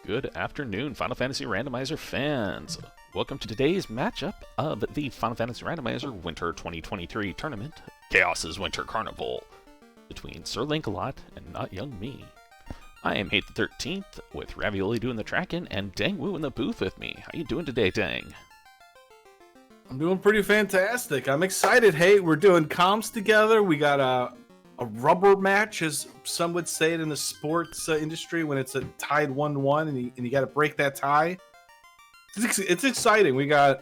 Good afternoon, Final Fantasy Randomizer fans. Welcome to today's matchup of the Final Fantasy Randomizer Winter 2023 tournament, Chaos's Winter Carnival, between Sirlinkalot and notyoungme. I am Hate the 13th, with Ravioli doing the tracking and Dang Woo in the booth with me. How you doing today, Dang? I'm doing pretty fantastic. I'm excited. Hey, we're doing comms together. We got a rubber match, as some would say it in the sports industry, when it's a tied 1-1 and you got to break that tie. It's exciting. We got,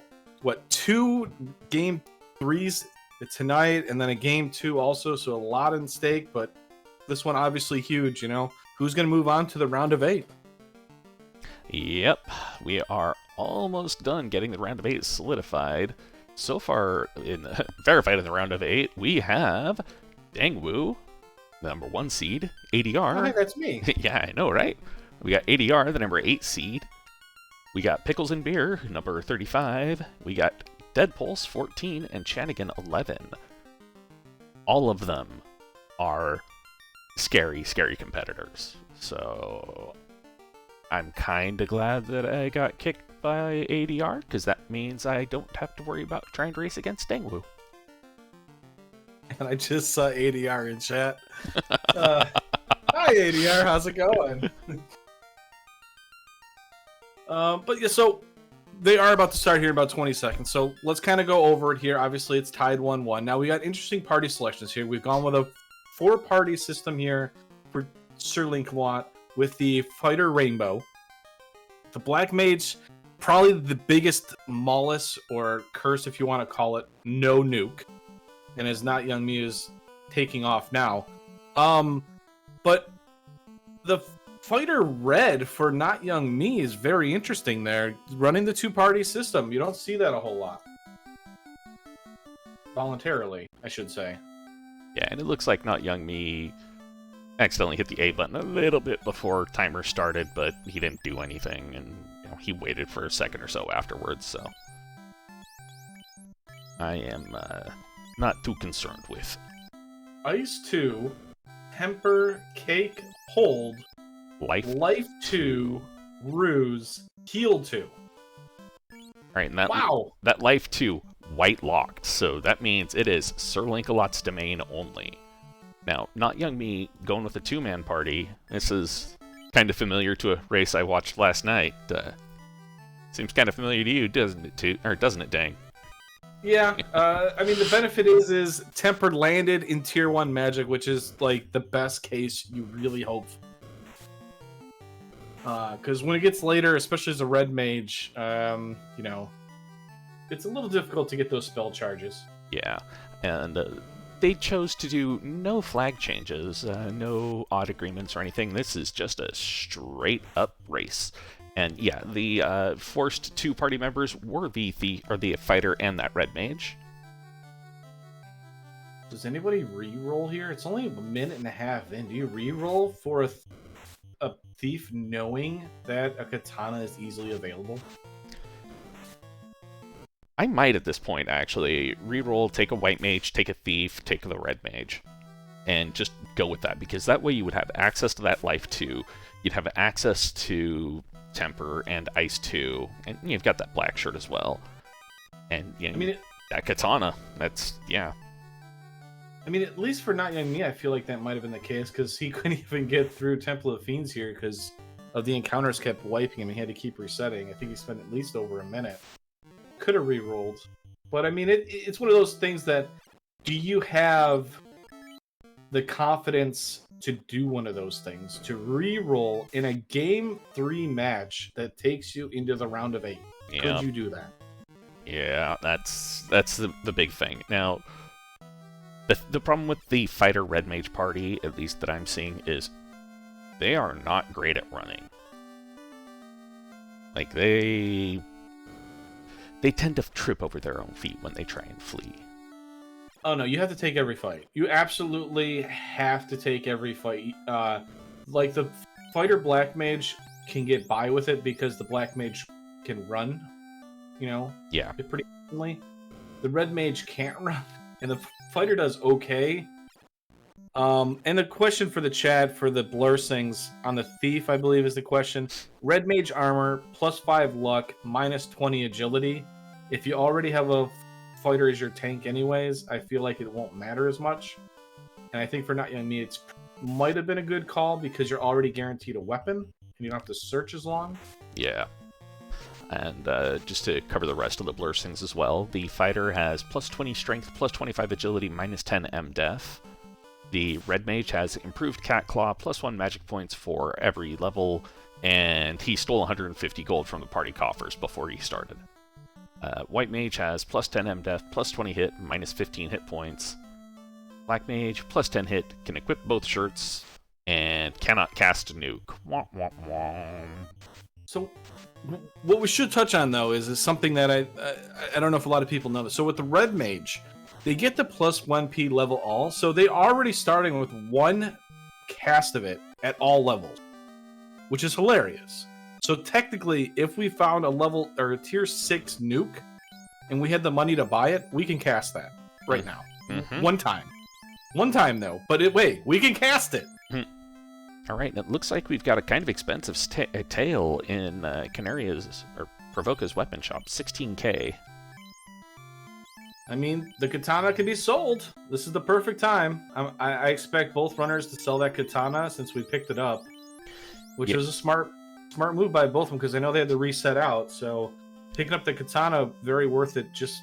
two game threes tonight and then a game two also, so a lot in stake, but this one obviously huge, Who's going to move on to the round of 8? Yep, we are almost done getting the round of 8 solidified. So far, verified in the round of 8, we have Dang Woo, the number 1 seed, ADR. Oh, hey, that's me. Yeah, I know, right? We got ADR, the number 8 seed. We got Pickles and Beer, number 35. We got Dead Pulse, 14, and Chanigan, 11. All of them are scary, scary competitors. So I'm kind of glad that I got kicked by ADR, because that means I don't have to worry about trying to race against Dang Woo. And I just saw ADR in chat. Hi, ADR. How's it going? But yeah, so they are about to start here in about 20 seconds. So let's kind of go over it here. Obviously, it's tied 1-1. Now, we got interesting party selections here. We've gone with a 4-party system here for Sirlinkalot with the Fighter Rainbow. The Black Mage, probably the biggest Mollis or curse, if you want to call it, no nuke. And as notyoungme is taking off now. But the Fighter Red for notyoungme is very interesting there. Running the 2-party system. You don't see that a whole lot. Voluntarily, I should say. Yeah, and it looks like notyoungme accidentally hit the A button a little bit before timer started, but he didn't do anything, and he waited for a second or so afterwards, so I am not too concerned with. Ice 2, Temper, Cake, Hold, Life 2, Ruse, Heal 2. Alright, and that, wow. That Life 2, white locked, so that means it is Sirlinkalot's domain only. Now, notyoungme going with a 2-man party, this is kind of familiar to a race I watched last night. Seems kind of familiar to you, doesn't it, Dang? Yeah, I mean, the benefit is Tempered landed in Tier 1 Magic, which is, like, the best case you really hope. Because when it gets later, especially as a Red Mage, it's a little difficult to get those spell charges. Yeah, and they chose to do no flag changes, no odd agreements or anything. This is just a straight-up race. And yeah, the forced 2 party members were the fighter and that Red Mage. Does anybody re-roll here? It's only a minute and a half in. Do you re-roll for a thief knowing that a katana is easily available? I might at this point, actually. Re-roll, take a white mage, take a thief, take the red mage. And just go with that, because that way you would have access to that life 2. You'd have access to Temper and Ice 2, and you've got that black shirt as well. And that katana, that's, yeah. I mean, at least for notyoungme, I feel like that might have been the case, because he couldn't even get through Temple of Fiends here because of the encounters kept wiping him. He had to keep resetting. I think he spent at least over a minute. Could have re-rolled. But, I mean, it's one of those things that, do you have the confidence to do one of those things, to re-roll in a Game 3 match that takes you into the round of 8? Yeah. Could you do that? Yeah, that's the big thing. Now, the problem with the Fighter Red Mage party, at least that I'm seeing, is they are not great at running. Like, they tend to trip over their own feet when they try and flee. Oh no, you have to take every fight. You absolutely have to take every fight. Like the Fighter Black Mage can get by with it because the Black Mage can run, Yeah. pretty easily. The Red Mage can't run, and the Fighter does okay. And the question for the chat for the Blursings on the Thief, I believe, is the question. Red Mage armor, +5 luck, -20 agility. If you already have a fighter as your tank anyways, I feel like it won't matter as much. And I think for notyoungme, it's might have been a good call because you're already guaranteed a weapon, and you don't have to search as long. Yeah. And just to cover the rest of the Blursings as well, the fighter has +20 strength, +25 agility, -10 MDef. The Red Mage has improved Cat Claw, +1 magic points for every level, and he stole 150 gold from the party coffers before he started. White Mage has +10 MDef, +20 hit, -15 hit points. Black Mage, +10 hit, can equip both shirts, and cannot cast a nuke. Wah, wah, wah. So, what we should touch on though is something that I don't know if a lot of people know this. So with the Red Mage, they get the +1p level all, so they already starting with one cast of it at all levels, which is hilarious. So technically, if we found a level or a tier 6 nuke, and we had the money to buy it, we can cast that right now. Mm-hmm. One time though, but wait, we can cast it. All right, it looks like we've got a kind of expensive tail in Canaria's or Provoca's weapon shop, 16k. I mean, the katana can be sold. This is the perfect time. I expect both runners to sell that katana since we picked it up, which was a smart move by both of them because I know they had to reset out. So picking up the katana, very worth it just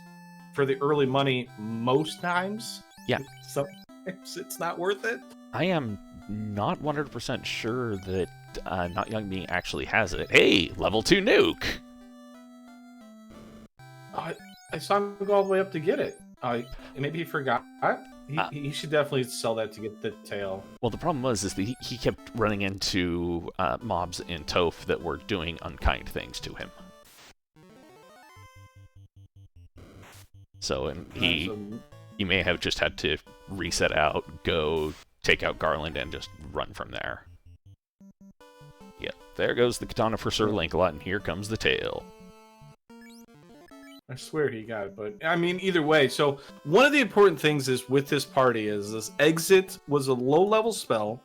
for the early money most times. Yeah. Sometimes it's not worth it. I am not 100% sure that notyoungme actually has it. Hey, level 2 nuke! I saw him go all the way up to get it. Maybe he forgot. He should definitely sell that to get the tail. Well, the problem was is that he kept running into mobs in Toph that were doing unkind things to him. So, and he may have just had to reset out, go take out Garland, and just run from there. Yep, there goes the katana for Sirlinkalot, and here comes the tail. I swear he got it, but I mean, either way. So one of the important things is with this party is this exit was a low-level spell,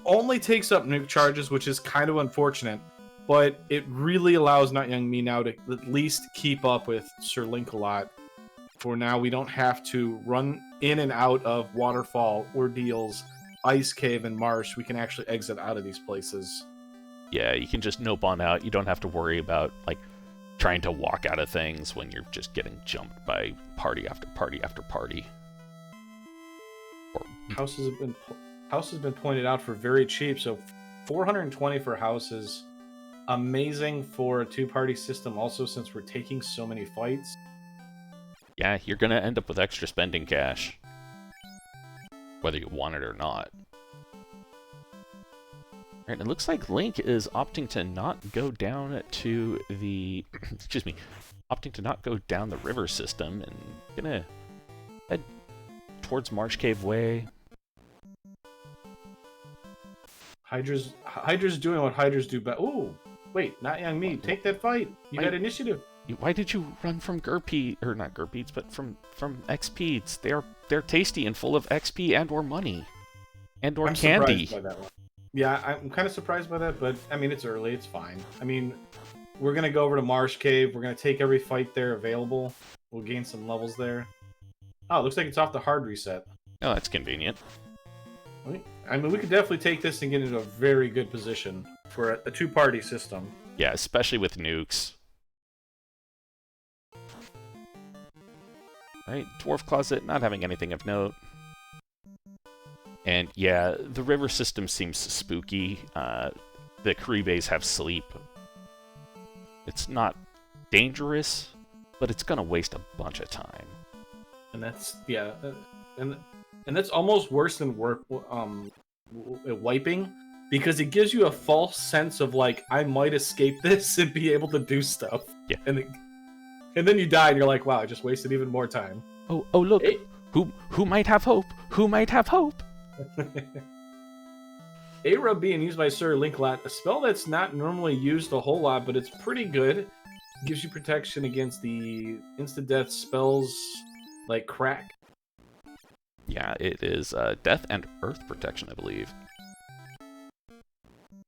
only takes up nuke charges, which is kind of unfortunate, but it really allows notyoungme now to at least keep up with Sirlinkalot. For now, we don't have to run in and out of Waterfall, Ordeals, Ice Cave, and Marsh. We can actually exit out of these places. Yeah, you can just nope on out. You don't have to worry about, like, trying to walk out of things when you're just getting jumped by party after party after party. Houses have been pointed out for very cheap, so 420 for houses. Amazing for a two-party system also, since we're taking so many fights. Yeah, you're gonna end up with extra spending cash, whether you want it or not. Right, it looks like Link is opting to not go down to the excuse me, opting to not go down the river system and gonna head towards Marsh Cave Way. Hydra's doing what Hydras do best. Ooh, wait, notyoungme, take that fight. You got initiative. Why did you run from Gurpede, or not Gurpedes, but from XPedes? They're tasty and full of XP and or money, and or candy. Surprised by that one. Yeah, I'm kind of surprised by that, but I mean, it's early, it's fine. I mean, we're gonna go over to Marsh Cave. We're gonna take every fight there available. We'll gain some levels there. Oh, it looks like it's off the hard reset. Oh, that's convenient. I mean, we could definitely take this and get into a very good position for a two-party system. Yeah, especially with nukes. Right, Dwarf Closet, not having anything of note. And yeah, the river system seems spooky. The Karibes have sleep. It's not dangerous, but it's gonna waste a bunch of time. And that's, yeah, and that's almost worse than wiping, because it gives you a false sense of, like, I might escape this and be able to do stuff. Yeah. And then you die, and you're like, wow, I just wasted even more time. Oh, look! Hey. Who might have hope? Who might have hope? A-Rub being used by Sirlinkalot, a spell that's not normally used a whole lot, but it's pretty good. Gives you protection against the instant death spells like Crack. Yeah, it is Death and Earth Protection, I believe.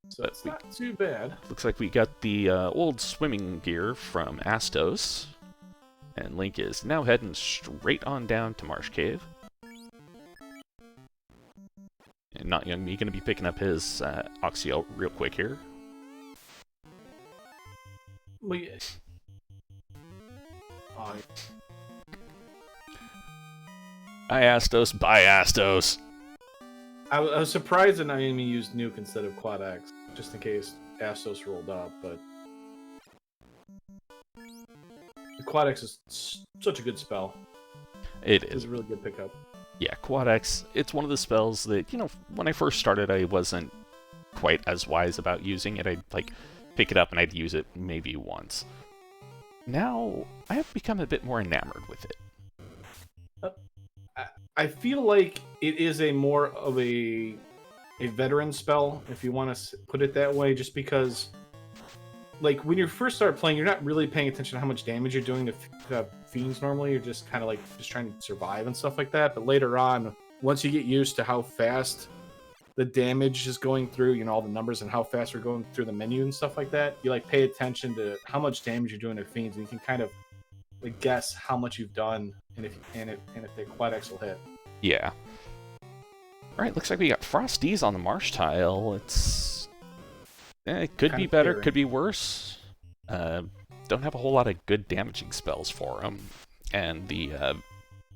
So it's not too bad. Looks like we got the old swimming gear from Astos. And Link is now heading straight on down to Marsh Cave. And notyoungme going to be picking up his Oxyel real quick here. Well, yeah. Oh, Hi Astos, bye Astos! I was surprised that notyoungme used Nuke instead of Quad X, just in case Astos rolled up, but... The Quad X is such a good spell. It It's is. a really good pickup. Yeah, Quad X, it's one of the spells that, you know, when I first started, I wasn't quite as wise about using it. I'd, like, pick it up and I'd use it maybe once. Now, I have become a bit more enamored with it. I feel like it is a more of a veteran spell, if you want to put it that way, just because, like, when you first start playing, you're not really paying attention to how much damage you're doing to fiends normally. You're just kind of like just trying to survive and stuff like that. But later on, once you get used to how fast the damage is going through, you know, all the numbers and how fast we're going through the menu and stuff like that, you like pay attention to how much damage you're doing to fiends, and you can kind of like guess how much you've done and if the Quad X will hit. Yeah. Alright, looks like we got Frosties on the Marsh tile. It could be better, could be worse. Don't have a whole lot of good damaging spells for them. And the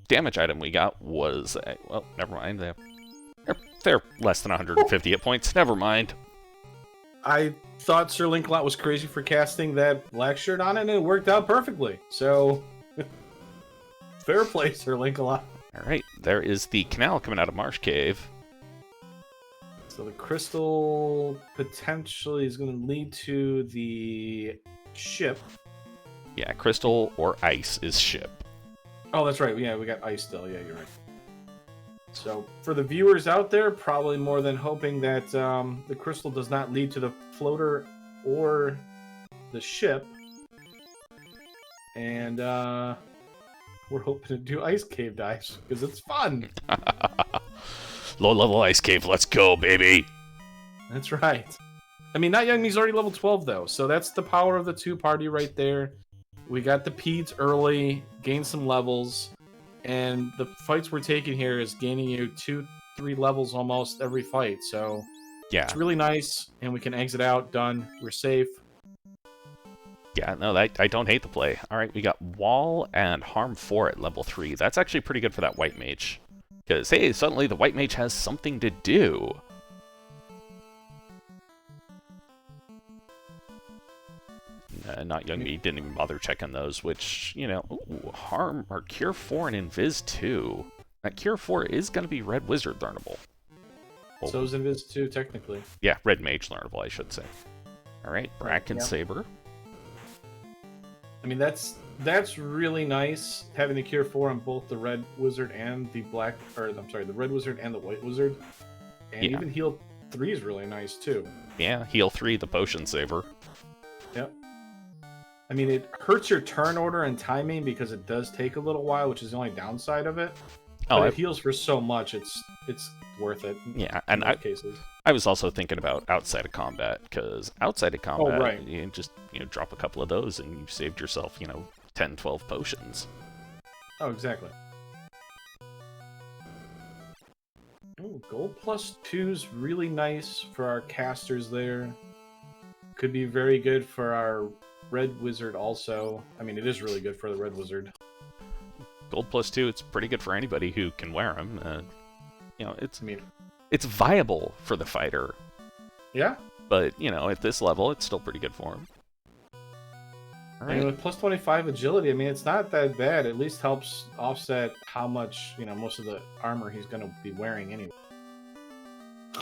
damage item we got was... well, never mind. They're less than 150 hit points. Never mind. I thought Sirlinkalot was crazy for casting that black shirt on it, and it worked out perfectly. So, fair play, Sirlinkalot. Alright, there is the canal coming out of Marsh Cave. So the crystal potentially is going to lead to the ship. Yeah, crystal or ice is ship. Oh, that's right. Yeah, we got ice still. Yeah, you're right. So for the viewers out there, probably more than hoping that the crystal does not lead to the floater or the ship. And we're hoping to do ice cave dives because it's fun. Low-level ice cave, let's go, baby! That's right. I mean, notyoungme's already level 12, though, so that's the power of the two-party right there. We got the Peds early, gained some levels, and the fights we're taking here is gaining you 2-3 levels almost every fight, so yeah, it's really nice, and we can exit out, done, we're safe. Yeah, no, I don't hate the play. Alright, we got Wall and Harm 4 at level 3. That's actually pretty good for that White Mage. Because, hey, suddenly the White Mage has something to do. Notyoungme didn't even bother checking those, which, you know, ooh, Harm, or Cure 4 and Invis 2. That Cure 4 is going to be Red Wizard learnable. Oh. So is Invis 2, technically. Yeah, Red Mage learnable, I should say. Alright, Bracken Saber. I mean, that's really nice, having the Cure 4 on both the Red Wizard and the Black... Or, I'm sorry, the Red Wizard and the White Wizard. And even Heal 3 is really nice, too. Yeah, Heal 3, the Potion Saver. Yep. I mean, it hurts your turn order and timing because it does take a little while, which is the only downside of it. But it heals for so much, it's worth it. Yeah, and I was also thinking about outside of combat, because outside of combat, you just drop a couple of those and you've saved yourself, 10, 12 potions. Oh, exactly. Oh, gold +2's really nice for our casters there. Could be very good for our Red Wizard also. I mean, it is really good for the Red Wizard. Gold +2, it's pretty good for anybody who can wear them. It's viable for the fighter. Yeah. But, at this level, it's still pretty good for him. All right. And with +25 agility, I mean, it's not that bad. At least helps offset how much, most of the armor he's going to be wearing anyway.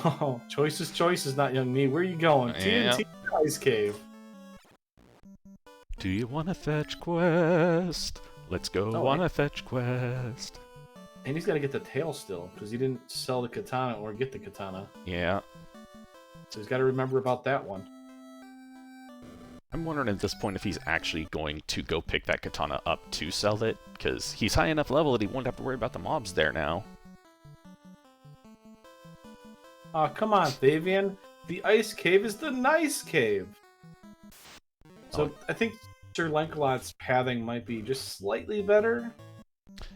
Oh, choices, notyoungme. Where are you going? TNT Ice Cave. Do you want a fetch quest? Let's go on a fetch quest. And he's got to get the tail still, because he didn't sell the katana or get the katana. Yeah. So he's got to remember about that one. I'm wondering at this point if he's actually going to go pick that katana up to sell it, because he's high enough level that he won't have to worry about the mobs there now. Aw, come on, Thavian. The ice cave is the nice cave. So I think Sirlinkalot's pathing might be just slightly better.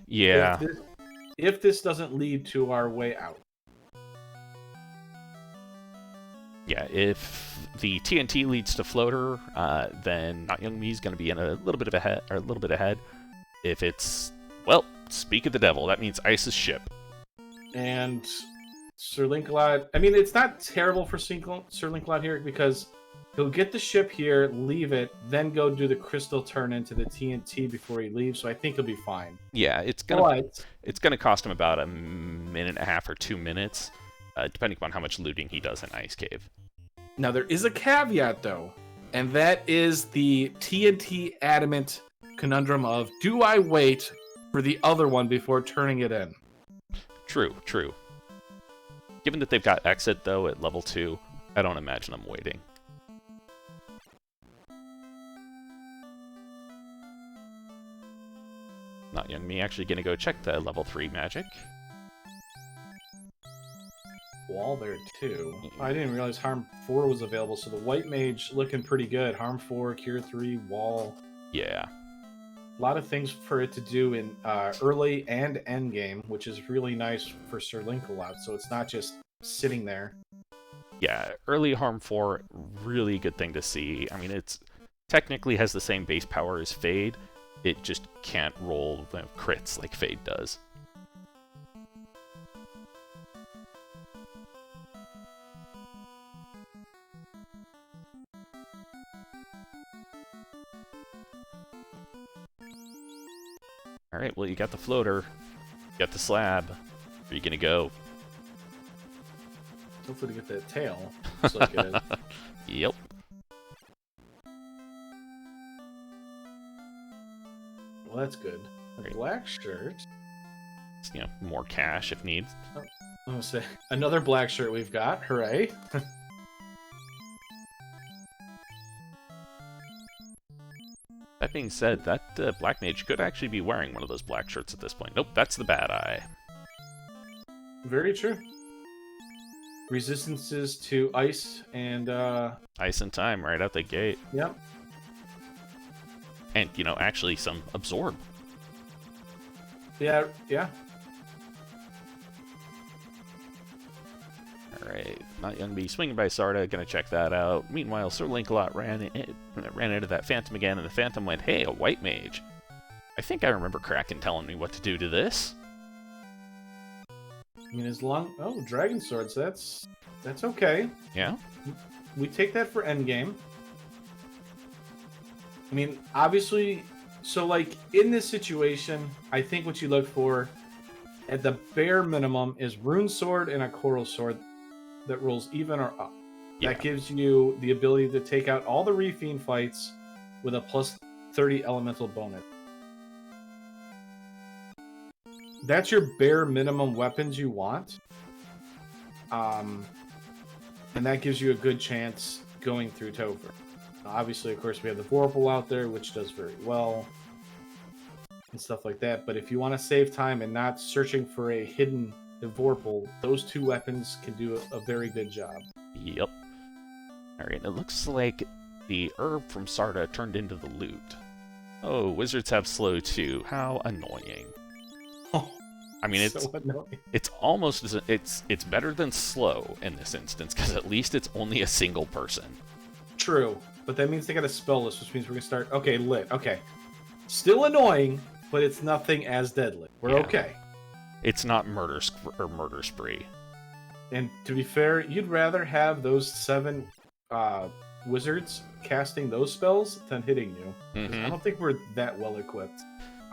Yeah. If this doesn't lead to our way out. Yeah, if the TNT leads to floater, then notyoungme is going to be in a little bit ahead. If it's, well, speak of the devil, that means Ice's ship. And Sirlinkalot, I mean, it's not terrible for Sirlinkalot here because he'll get the ship here, leave it, then go do the crystal turn into the TNT before he leaves. So I think he'll be fine. Yeah, it's gonna cost him about 1.5 minutes or 2 minutes, depending upon how much looting he does in Ice Cave. Now there is a caveat though, and that is the TNT adamant conundrum of: do I wait for the other one before turning it in? True. Given that they've got exit though at level 2, I don't imagine them waiting. Notyoungme actually gonna go check the level 3 magic. Wall there too. I didn't realize Harm 4 was available, so the White Mage looking pretty good. Harm 4, Cure 3, Wall. Yeah. A lot of things for it to do in early and end game, which is really nice for Sirlinkalot, so it's not just sitting there. Yeah, early Harm 4, really good thing to see. I mean, it's technically has the same base power as Fade, it just can't roll the crits like Fade does. Alright, well, you got the floater, you got the slab. Where are you gonna go? Hopefully to get that tail. Looks like it is. Yep. Well, that's good. A Great. black shirt. You know, more cash if needs. I'm gonna say another black shirt we've got. Hooray! That being said, that black mage could actually be wearing one of those black shirts at this point. Nope, that's the bad eye. Very true. Resistances to ice and Ice and time right out the gate. yep. And, you know, actually some absorb. Yeah. Alright, notyoungme swinging by Sarda, gonna check that out. Meanwhile, Sirlinkalot ran into that Phantom again, and the Phantom went, hey, a white mage. I think I remember Kraken telling me what to do to this. I mean, as long dragon swords. That's okay. Yeah? We take that for endgame. I mean, obviously, so like in this situation, I think what you look for at the bare minimum is rune sword and a coral sword that rolls even or up. Yeah. That gives you the ability to take out all the Refiend fights with a plus 30 elemental bonus. That's your bare minimum weapons you want. And that gives you a good chance going through Topher. Obviously, of course, we have the Vorpal out there, which does very well. And stuff like that. But if you want to save time and not searching for a hidden Vorpal, those two weapons can do a very good job. Yep. Alright, it looks like the herb from Sarda turned into the loot. Oh, wizards have slow too. How annoying. Oh, I mean, so annoying. it's almost it's better than slow in this instance because at least it's only a single person. True, but that means they got a spell list, which means we're gonna start. Okay, lit. Okay, still annoying, but it's nothing as deadly. We're okay. It's not murder spree. And to be fair, you'd rather have those 7 wizards casting those spells than hitting you. I don't think we're that well equipped.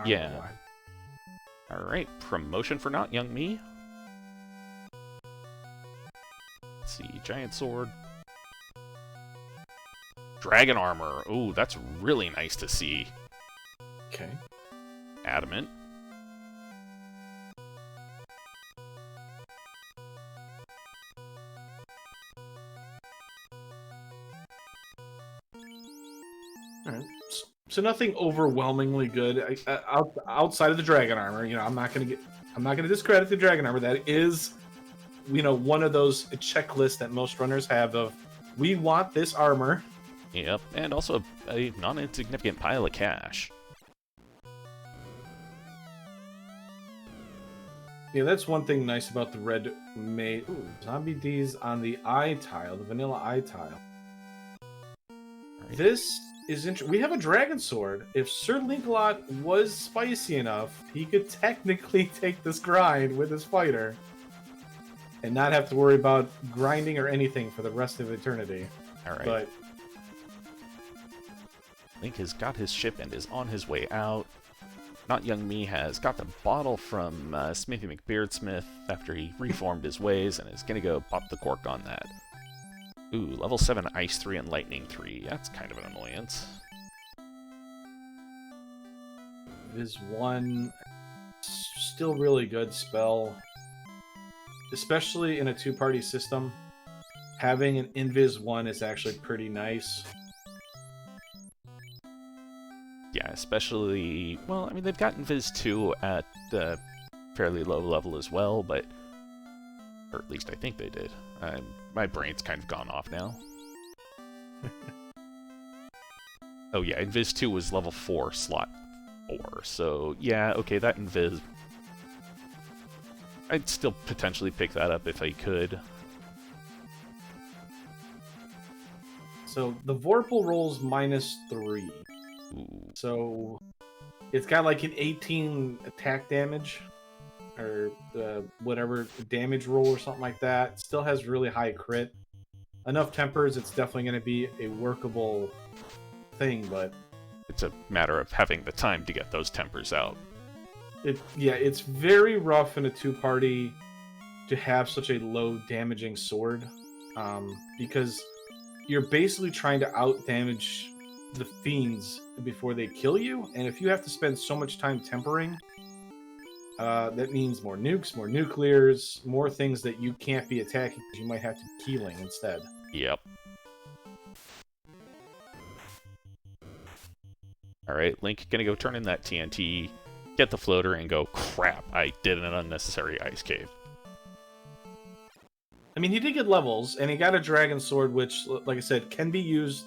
Yeah. Alright, promotion for notyoungme. Let's see, giant sword. Dragon armor. Ooh, that's really nice to see. Okay. Adamant. Alright. So nothing overwhelmingly good outside of the dragon armor. You know, I'm not gonna discredit the dragon armor. That is one of those checklists that most runners have of, we want this armor. Yep, and also a non-insignificant pile of cash. Yeah, that's one thing nice about the red mage. Ooh, zombie D's on the eye tile, the vanilla eye tile. Right. This is interesting. We have a dragon sword. If Sirlinkalot was spicy enough, he could technically take this grind with his fighter and not have to worry about grinding or anything for the rest of eternity. All right. But Link has got his ship and is on his way out. Notyoungme has got the bottle from Smithy McBeardsmith after he reformed his ways and is going to go pop the cork on that. Ooh, level 7 Ice 3 and Lightning 3. That's kind of an annoyance. Viz 1, still really good spell. Especially in a two-party system. Having an Invis 1 is actually pretty nice. Yeah, especially... Well, I mean, they've gotten Viz 2 at a fairly low level as well, but... Or at least I think they did. My brain's kind of gone off now. Oh yeah, Invis 2 was level 4, slot 4. So, yeah, okay, that Invis... I'd still potentially pick that up if I could. So, the Vorpal rolls -3. Ooh. So, it's got like an 18 attack damage. Or whatever damage roll or something like that. Still has really high crit. Enough tempers, it's definitely going to be a workable thing, but... It's a matter of having the time to get those tempers out. It's very rough in a two-party to have such a low damaging sword. Because you're basically trying to out-damage the fiends before they kill you, and if you have to spend so much time tempering... that means more nukes, more nuclears, more things that you can't be attacking because you might have to be healing instead. Yep. Alright, Link gonna go turn in that TNT, get the floater, and go, crap, I did an unnecessary ice cave. I mean, he did get levels, and he got a dragon sword, which, like I said, can be used.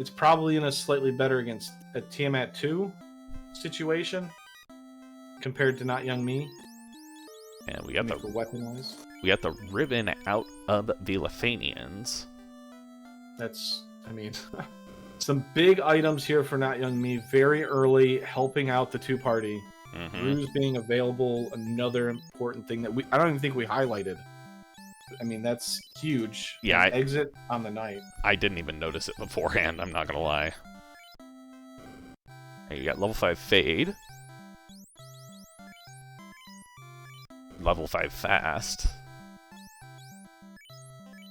It's probably in a slightly better against a Tiamat 2 situation. Compared to Notyoungme. And we got the weapon-wise. We got the ribbon out of the Lithanians. That's, I mean, some big items here for Notyoungme. Very early, helping out the two-party. Ruse being available, another important thing that I don't even think we highlighted. I mean, that's huge. Yeah, exit on the night. I didn't even notice it beforehand, I'm not gonna lie. You got level 5 Fade. Level 5 Fast.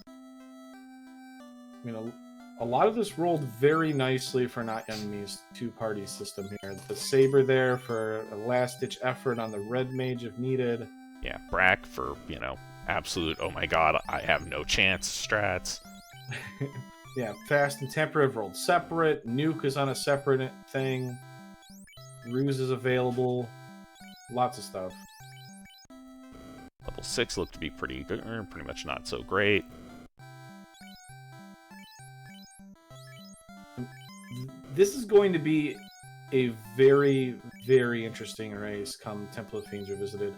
I mean, a lot of this rolled very nicely for Notyoungme's two-party system here. The Saber there for a last-ditch effort on the Red Mage if needed. Yeah, Brack for, absolute, oh my god, I have no chance strats. Yeah, Fast and Temper have rolled separate. Nuke is on a separate thing. Ruse is available. Lots of stuff. Level 6 looked to be pretty good, pretty much not so great. This is going to be a very, very interesting race come Temple of Fiends Revisited.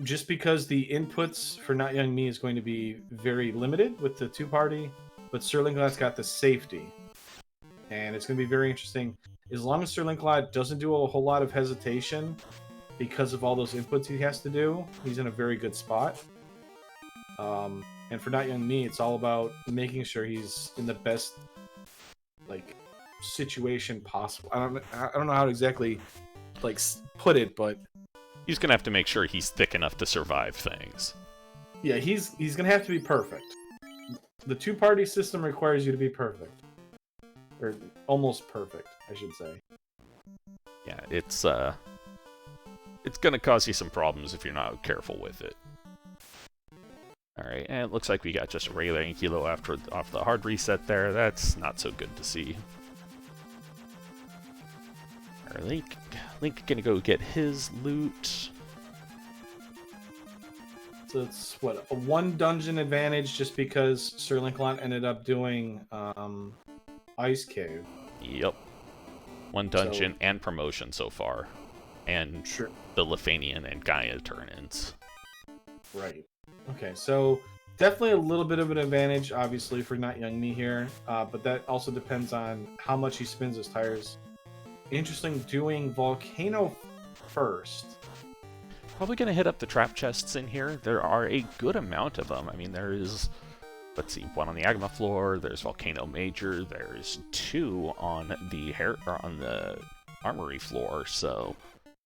Just because the inputs for Notyoungme is going to be very limited with the two-party, but Sirlinkalot's got the safety. And it's going to be very interesting. As long as Sirlinkalot doesn't do a whole lot of hesitation, because of all those inputs he has to do, he's in a very good spot. And for Notyoungme, it's all about making sure he's in the best situation possible. I don't know how to exactly put it, but he's gonna have to make sure he's thick enough to survive things. Yeah, he's gonna have to be perfect. The two-party system requires you to be perfect, or almost perfect, I should say. Yeah, it's gonna cause you some problems if you're not careful with it. Alright, and it looks like we got just a regular Ankilo off the hard reset there. That's not so good to see. Alright, Link gonna go get his loot. So it's what, a 1 dungeon advantage just because Sirlinkalot ended up doing Ice Cave. Yep. 1 dungeon and promotion so far. And Sure. the Lefanian and Gaia turn-ins. Right. Okay, so definitely a little bit of an advantage, obviously, for notyoungme here. But that also depends on how much he spins his tires. Interesting doing Volcano first. Probably going to hit up the trap chests in here. There are a good amount of them. I mean, there's, let's see, 1 on the Agma floor, there's Volcano Major, there's 2 on the Armory floor, so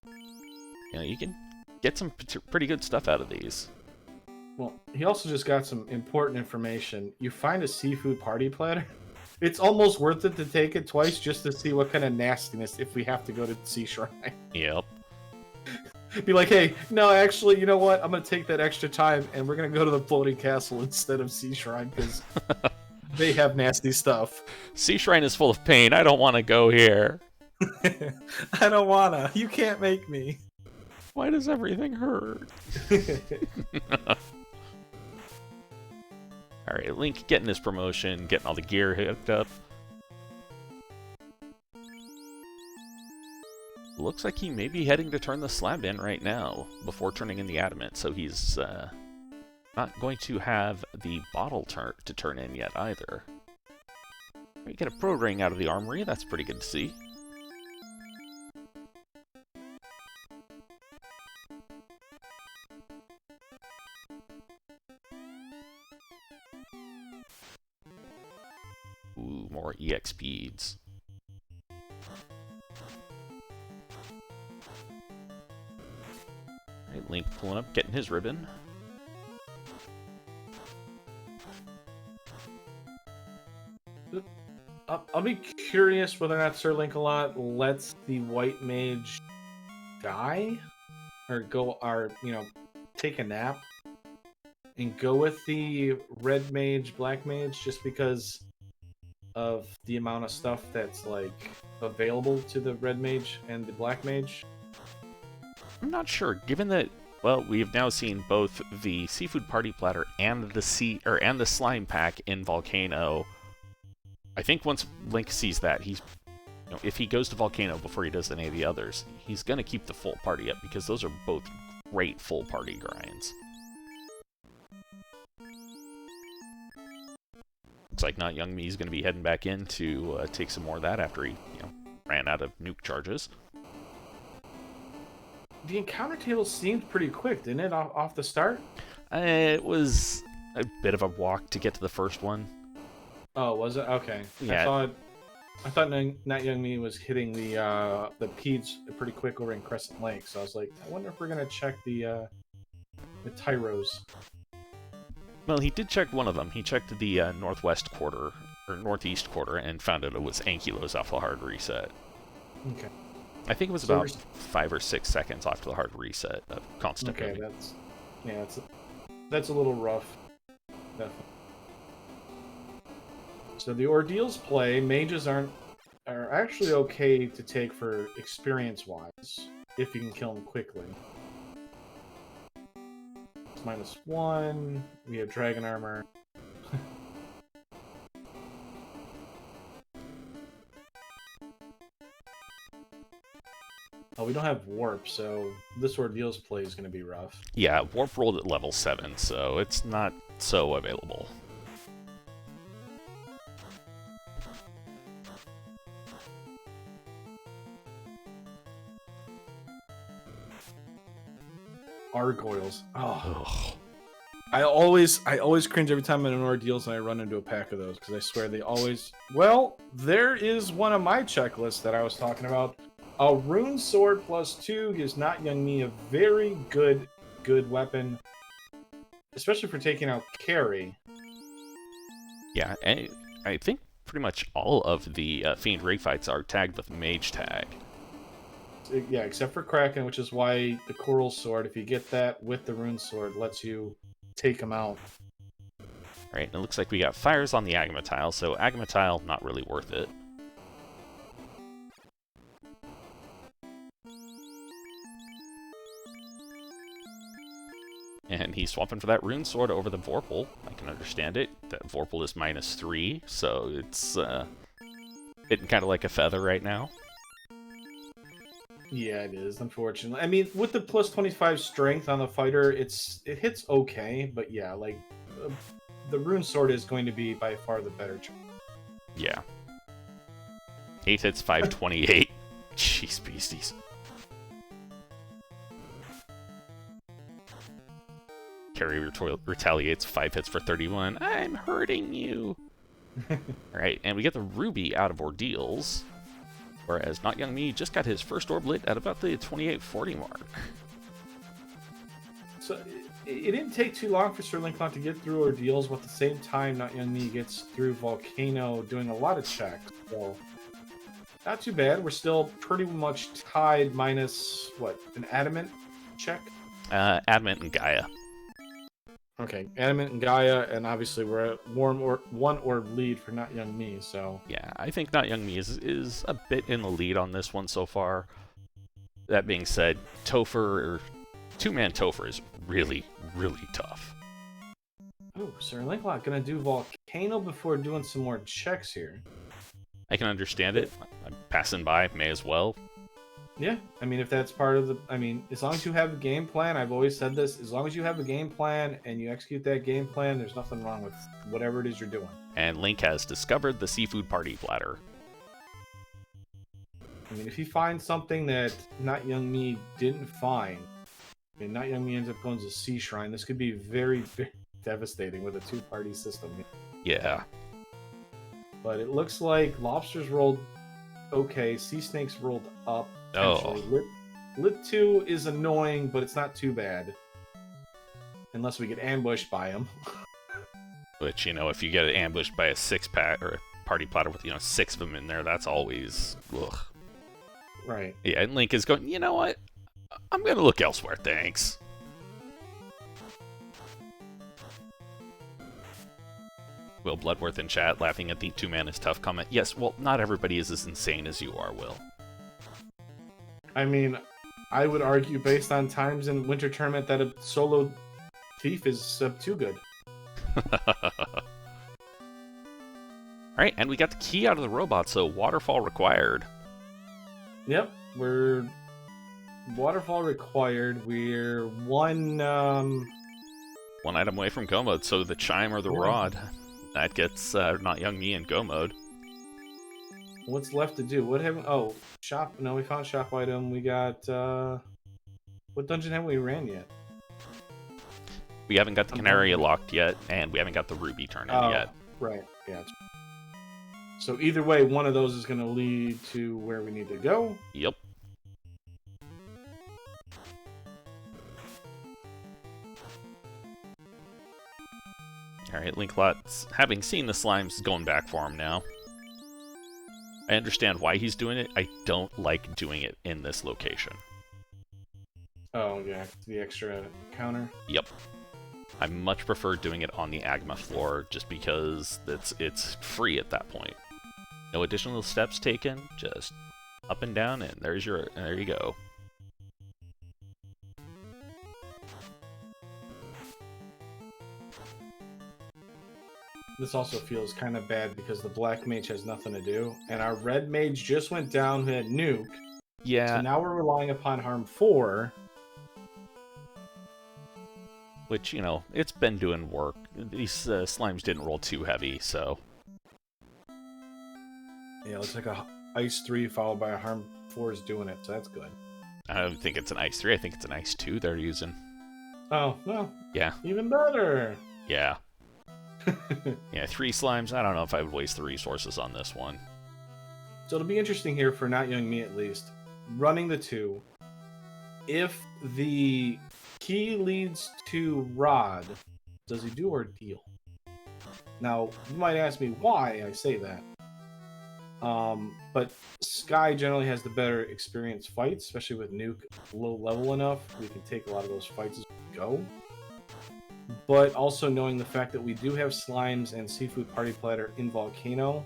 you know, you can get some pretty good stuff out of these. Well, he also just got some important information. You find a seafood party platter, it's almost worth it to take it twice just to see what kind of nastiness if we have to go to Sea Shrine. Yep. Be like, hey, no, actually, you know what? I'm going to take that extra time, and we're going to go to the floating castle instead of Sea Shrine, because they have nasty stuff. Sea Shrine is full of pain. I don't want to go here. I don't want to. You can't make me. Why does everything hurt? Alright, Link getting his promotion, getting all the gear hooked up. Looks like he may be heading to turn the slab in right now, before turning in the adamant, so he's not going to have the bottle to turn in yet either. We get a pro ring out of the armory, that's pretty good to see. Ooh, more EX beads. Alright, Link pulling up, getting his ribbon. I'll be curious whether or not Sirlinkalot lets the white mage die, or go, or take a nap, and go with the red mage, black mage, just because of the amount of stuff that's like available to the red mage and the black mage. I'm not sure, given that, well, we've now seen both the seafood party platter and the slime pack in Volcano. I think once Link sees that, if he goes to Volcano before he does any of the others, he's gonna keep the full party up because those are both great full party grinds. Looks like notyoungme is gonna be heading back in to take some more of that after he, ran out of nuke charges. The encounter table seemed pretty quick, didn't it, off the start? It was a bit of a walk to get to the first one. Oh, was it? Okay. Yeah. I thought notyoungme was hitting the Peds pretty quick over in Crescent Lake, so I was like, I wonder if we're gonna check the Tyros. Well, he did check one of them. He checked the northwest quarter, or northeast quarter, and found out it was Ankylo's off the hard reset. Okay. I think it was about 5 or 6 seconds after the hard reset of constant moving. Okay, that's a little rough. Definitely. So the ordeals play, mages are actually okay to take for experience-wise, if you can kill them quickly. It's -1, we have dragon armor. Oh, we don't have warp, so this ordeals play is going to be rough. Yeah, warp rolled at level 7, so it's not so available. Gargoyles. Oh. Ugh. I always cringe every time I'm in ordeals and I run into a pack of those, because I swear they always... Well, there is one of my checklists that I was talking about. A rune sword +2 gives notyoungme a very good weapon, especially for taking out carry. Yeah, and I think pretty much all of the Fiend rig fights are tagged with Mage tag. Yeah, except for Kraken, which is why the Coral Sword, if you get that with the Rune Sword, lets you take them out. Right, and it looks like we got fires on the Agma tile, so Agma tile, not really worth it. And he's swapping for that rune sword over the Vorpal. I can understand it. That Vorpal is -3, so it's hitting kind of like a feather right now. Yeah, it is, unfortunately. I mean, with the plus 25 strength on the fighter, it hits okay, but yeah, like, the rune sword is going to be by far the better choice. Yeah. 8 hits, 528. Jeez, beasties. Carry retaliates, 5 hits for 31. I'm hurting you. Alright, and we get the Ruby out of Ordeals. Whereas notyoungme just got his first Orblit at about the 2840 mark. So it didn't take too long for Sirlinkalot to get through Ordeals, but at the same time, notyoungme gets through Volcano doing a lot of checks. So not too bad. We're still pretty much tied minus, what, an Adamant check? Adamant and Gaia. Okay, Adamant and Gaia, and obviously we're at one orb lead for notyoungme, so... Yeah, I think notyoungme is a bit in the lead on this one so far. That being said, Topher, or two-man Topher is really, really tough. Oh, Sirlinkalot gonna do Volcano before doing some more checks here. I can understand it. I'm passing by, may as well. Yeah, I mean, if that's part of the... I mean, as long as you have a game plan, I've always said this, as long as you have a game plan and you execute that game plan, there's nothing wrong with whatever it is you're doing. And Link has discovered the seafood party platter. I mean, if he finds something that notyoungme didn't find, and notyoungme ends up going to Sea Shrine, this could be very, very devastating with a two-party system. Yeah. But it looks like Lobsters rolled okay, Sea Snakes rolled up. Oh. Lit 2 is annoying, but it's not too bad. Unless we get ambushed by him. Which, you know, if you get ambushed by a 6-pack or a party platter with, 6 of them in there, that's always... Ugh. Right. Yeah, and Link is going, you know what? I'm going to look elsewhere, thanks. Will Bloodworth in chat laughing at the 2-man is tough comment. Yes, well, not everybody is as insane as you are, Will. I mean, I would argue based on times in Winter Tournament that a solo thief is too good. Alright, and we got the key out of the robot, so waterfall required. Yep, we're... Waterfall required. We're one item away from go mode, so the chime or the rod. That gets notyoungme in go mode. What's left to do? What haven't... Oh, shop. No, we found shop item. We got... What dungeon haven't we ran yet? We haven't got the Canary locked yet, and we haven't got the Ruby turn in yet. Right, yeah. So either way, one of those is going to lead to where we need to go. Yep. Alright, Linkalot's having seen the slimes going back for him now. I understand why he's doing it. I don't like doing it in this location. Oh, yeah, the extra counter. Yep. I much prefer doing it on the Agma floor just because it's free at that point. No additional steps taken, just up and down, and there you go. This also feels kind of bad because the black mage has nothing to do, and our red mage just went down who had nuke. Yeah. So now we're relying upon harm 4. Which, it's been doing work. These slimes didn't roll too heavy, so... Yeah, it looks like a Ice 3 followed by a harm 4 is doing it, so that's good. I don't think it's an Ice 3, I think it's an Ice 2 they're using. Oh, well. Yeah. Even better! Yeah. Yeah, 3 slimes, I don't know if I would waste the resources on this one. So it'll be interesting here for notyoungme at least. Running the 2. If the key leads to Rod, does he do Ordeal? Now, you might ask me why I say that. But Sky generally has the better experience fights, especially with Nuke low level enough. We can take a lot of those fights as we go. But also knowing the fact that we do have Slimes and Seafood Party Platter in Volcano,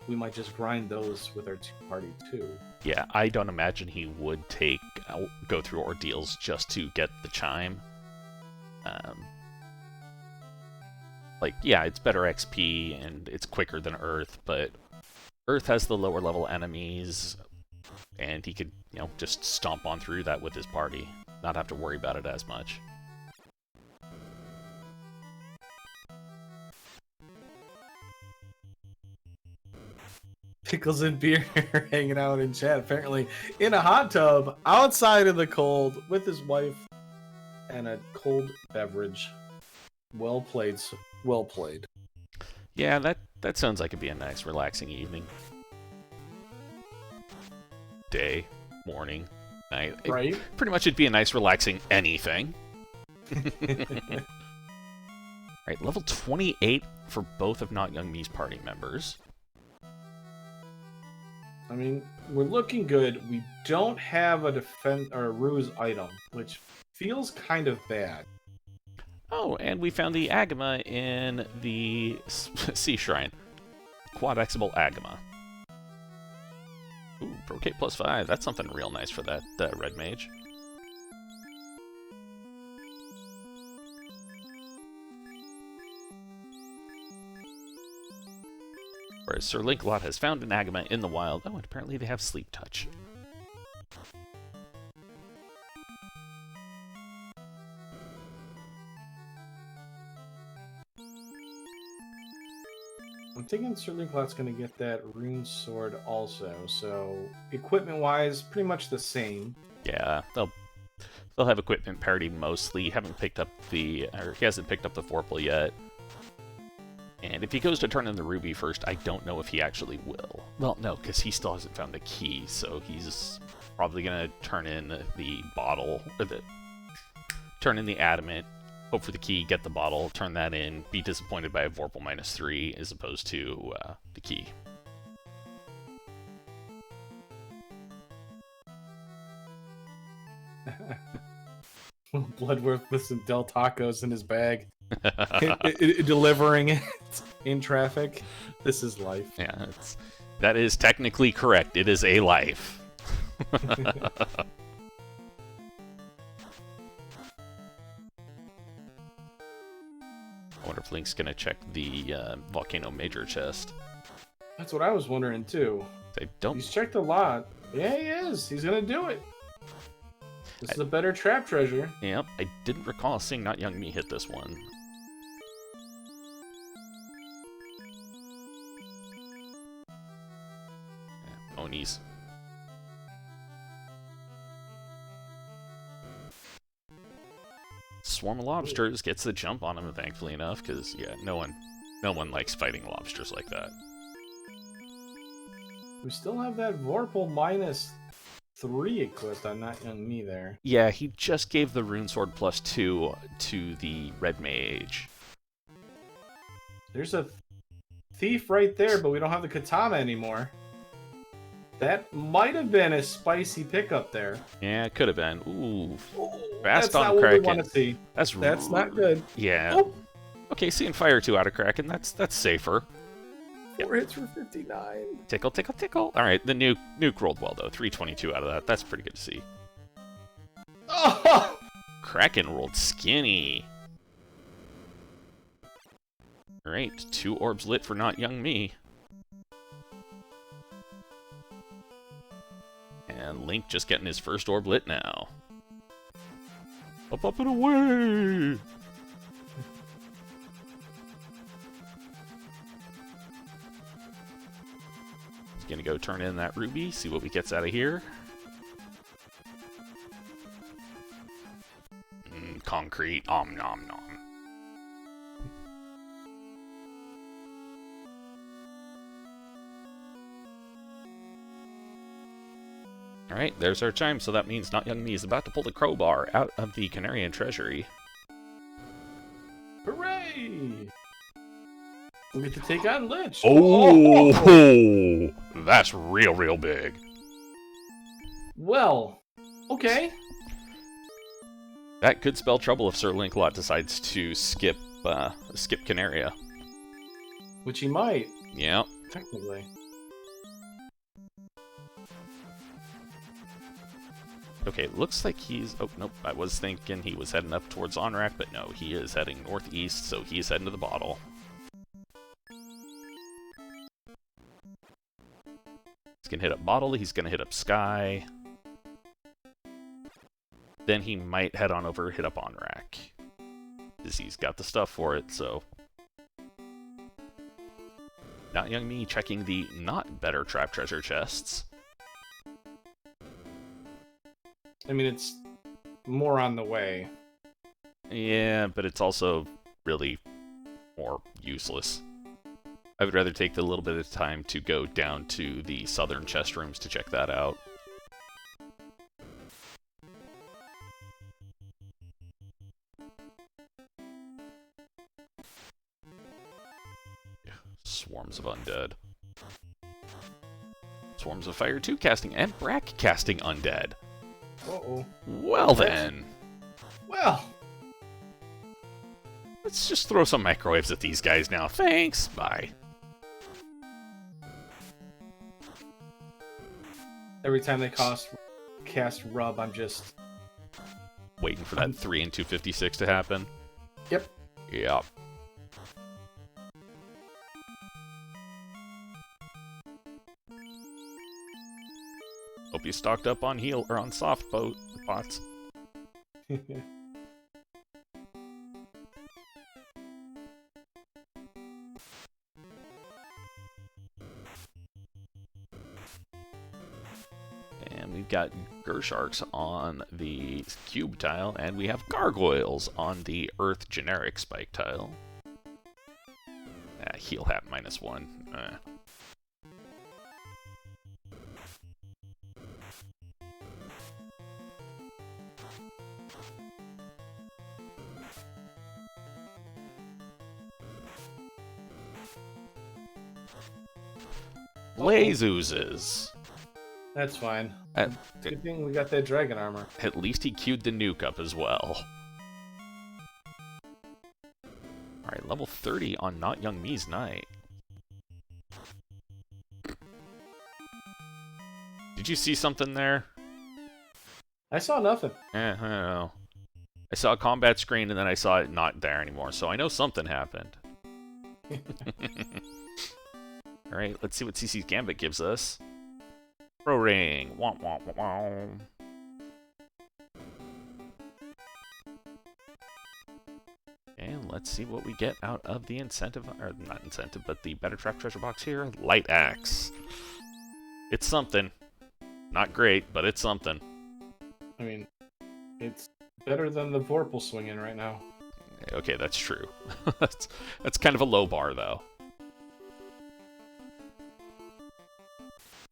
we might just grind those with our 2-party too. Yeah, I don't imagine he would go through Ordeals just to get the chime. Like, yeah, it's better XP and it's quicker than Earth, but Earth has the lower level enemies, and he could, you know, just stomp on through that with his party, not have to worry about it as much. Pickles and beer hanging out in chat, apparently in a hot tub outside in the cold with his wife and a cold beverage. Well played. Well played. Yeah, that sounds like it'd be a nice, relaxing evening. Day, morning, night. Right? Pretty much it'd be a nice, relaxing anything. Alright, level 28 for both of notyoungme's party members. I mean, we're looking good. We don't have a defense or a ruse item, which feels kind of bad. Oh, and we found the Agama in the Sea Shrine. Quadexable Agama. Ooh, Brocade +5. That's something real nice for that red mage. Whereas Sirlinkalot has found an Agama in the wild. Oh, and apparently they have Sleep Touch. I'm thinking Sirlinkalot's going to get that rune sword also. So equipment-wise, pretty much the same. Yeah, they'll have equipment parity mostly. He hasn't picked up the Vorpal yet. And if he goes to turn in the ruby first, I don't know if he actually will. Well, no, because he still hasn't found the key, so he's probably going to turn in the bottle, or turn in the adamant, hope for the key, get the bottle, turn that in, be disappointed by a Vorpal -3 as opposed to the key. Bloodworth with some Del Tacos in his bag. Delivering it in traffic. This is life. Yeah, that is technically correct. It is a life. I wonder if Link's gonna check the Volcano Major chest. That's what I was wondering too. They don't. He's checked a lot. Yeah, he is. He's gonna do it. This is a better trap treasure. Yep, I didn't recall seeing notyoungme hit this one. Yeah, Onis. Swarm of lobsters gets the jump on him, thankfully enough, because yeah, no one likes fighting lobsters like that. We still have that Vorpal -3 equipped on notyoungme there. Yeah, he just gave the rune sword +2 to the red mage. There's a thief right there, but we don't have the katana anymore. That might have been a spicy pickup there. Yeah, it could have been. Ooh, That's fast not on what we Kraken. want to see. That's not good. Yeah. Oh. Okay, seeing fire 2 out of Kraken, that's safer. 4 hits for 59. Tickle, tickle, tickle. All right, the nuke rolled well though. 322 out of that. That's pretty good to see. Oh! Kraken rolled skinny. All right, 2 orbs lit for notyoungme. And Link just getting his first orb lit now. Up, up, and away! He's gonna go turn in that ruby, see what he gets out of here. Concrete, nom nom nom. Alright, there's our chime, so that means notyoungme is about to pull the crowbar out of the Canarian treasury. Hooray! We get to take on Lich. Oh! That's real big. Well, okay. That could spell trouble if Sirlinkalot decides to skip Canaria. Which he might. Yeah. Technically. Okay, looks like he's... Oh, nope, I was thinking he was heading up towards Onrak, but no, he is heading northeast, so he's heading to the bottle. He's gonna hit up Bottle, he's gonna hit up Sky. Then he might head on over, hit up Onrak. Because he's got the stuff for it, so... notyoungme checking the not better trap treasure chests. I mean, it's more on the way. Yeah, but it's also really more useless. I would rather take the little bit of time to go down to the southern chest rooms to check that out. Swarms of undead. Swarms of fire 2 casting and Brack casting undead. Uh-oh. Well then. Well. Let's just throw some microwaves at these guys now. Thanks. Bye. Every time they cast rub, I'm just... waiting for that 3 and 256 to happen. Yep. Yep. Hope you stocked up on heal or on soft pots. And we've got Gersharks on the cube tile, and we have Gargoyles on the Earth generic spike tile. Heal hat -1. Blaze oozes. That's fine. At, Good thing we got that dragon armor. at least he queued the nuke up as well. Alright, level 30 on notyoungme's Knight. Did you see something there? I saw nothing. I don't know. I saw a combat screen and then I saw it not there anymore, so I know something happened. Alright, let's see what CC's Gambit gives us. Pro ring. Womp womp womp womp. And let's see what we get out of the incentive, or not incentive, but the better trap treasure box here. Light axe. It's something. Not great, but it's something. I mean, it's better than the Vorpal swinging right now. Okay, that's true. that's kind of a low bar, though.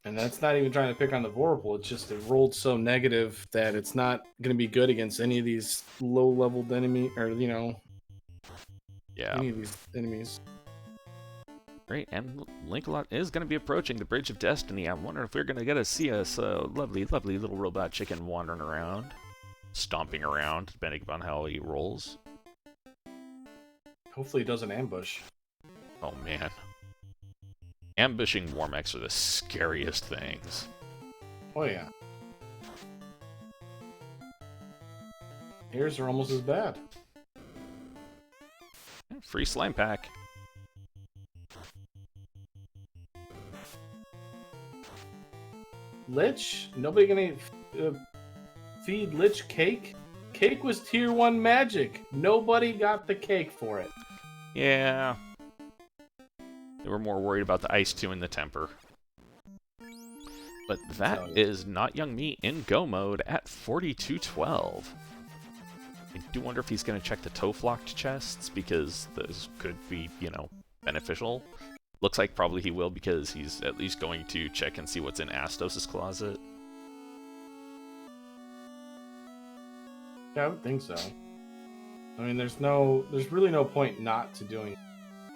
And that's not even trying to pick on the Vorpal. It's just it rolled so negative that it's not going to be good against any of these low-leveled enemy, or Yeah. any of these enemies. Great, and Linkalot is going to be approaching the Bridge of Destiny. I'm wondering if we're going to get to see us lovely, lovely little robot chicken wandering around, stomping around, depending upon how he rolls. Hopefully it doesn't ambush. Oh man. Ambushing Warmechs are the scariest things. Oh yeah. Ears are almost as bad. Free slime pack. Lich? Nobody gonna feed Lich cake? Cake was tier 1 magic. Nobody got the cake for it. Yeah. They were more worried about the Ice 2 and the Temper. But that is notyoungme in go mode at 4212. I do wonder if he's going to check the toe-flocked chests, because those could be, beneficial. Looks like probably he will, because he's at least going to check and see what's in Astos' closet. Yeah, I would think so. I mean, there's really no point not to doing it.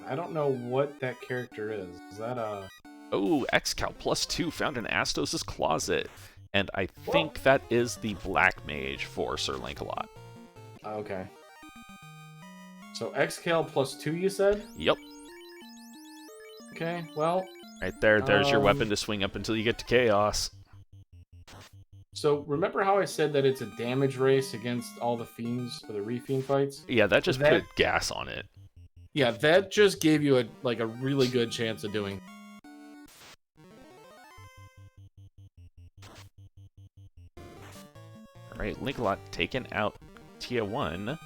I don't know what that character is. Is that a... Oh, Xcal +2 found in Astos' closet. And I think that is the Black Mage for Sirlinkalot. Okay. So Xcal +2, you said? Yep. Okay, well... Right there, there's your weapon to swing up until you get to Chaos. So remember how I said that it's a damage race against all the fiends for the re-fiend fights? Yeah, that just put gas on it. Yeah, that just gave you a really good chance of doing. All right, Sirlinkalot taken out Tier 1.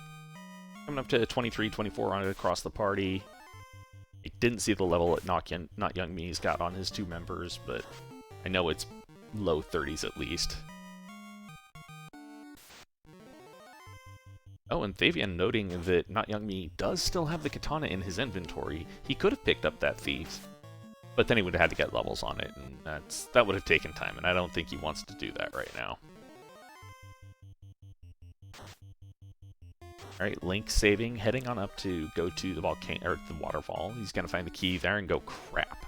Coming up to 23, 24 on it across the party. I didn't see the level that notyoungme's got on his 2 members, but I know it's low 30s at least. Oh, and Thavian noting that notyoungme does still have the katana in his inventory. He could have picked up that thief, but then he would have had to get levels on it, and that would have taken time, and I don't think he wants to do that right now. Alright, Link saving, heading on up to go to the volcano or the waterfall. He's gonna find the key there and go crap.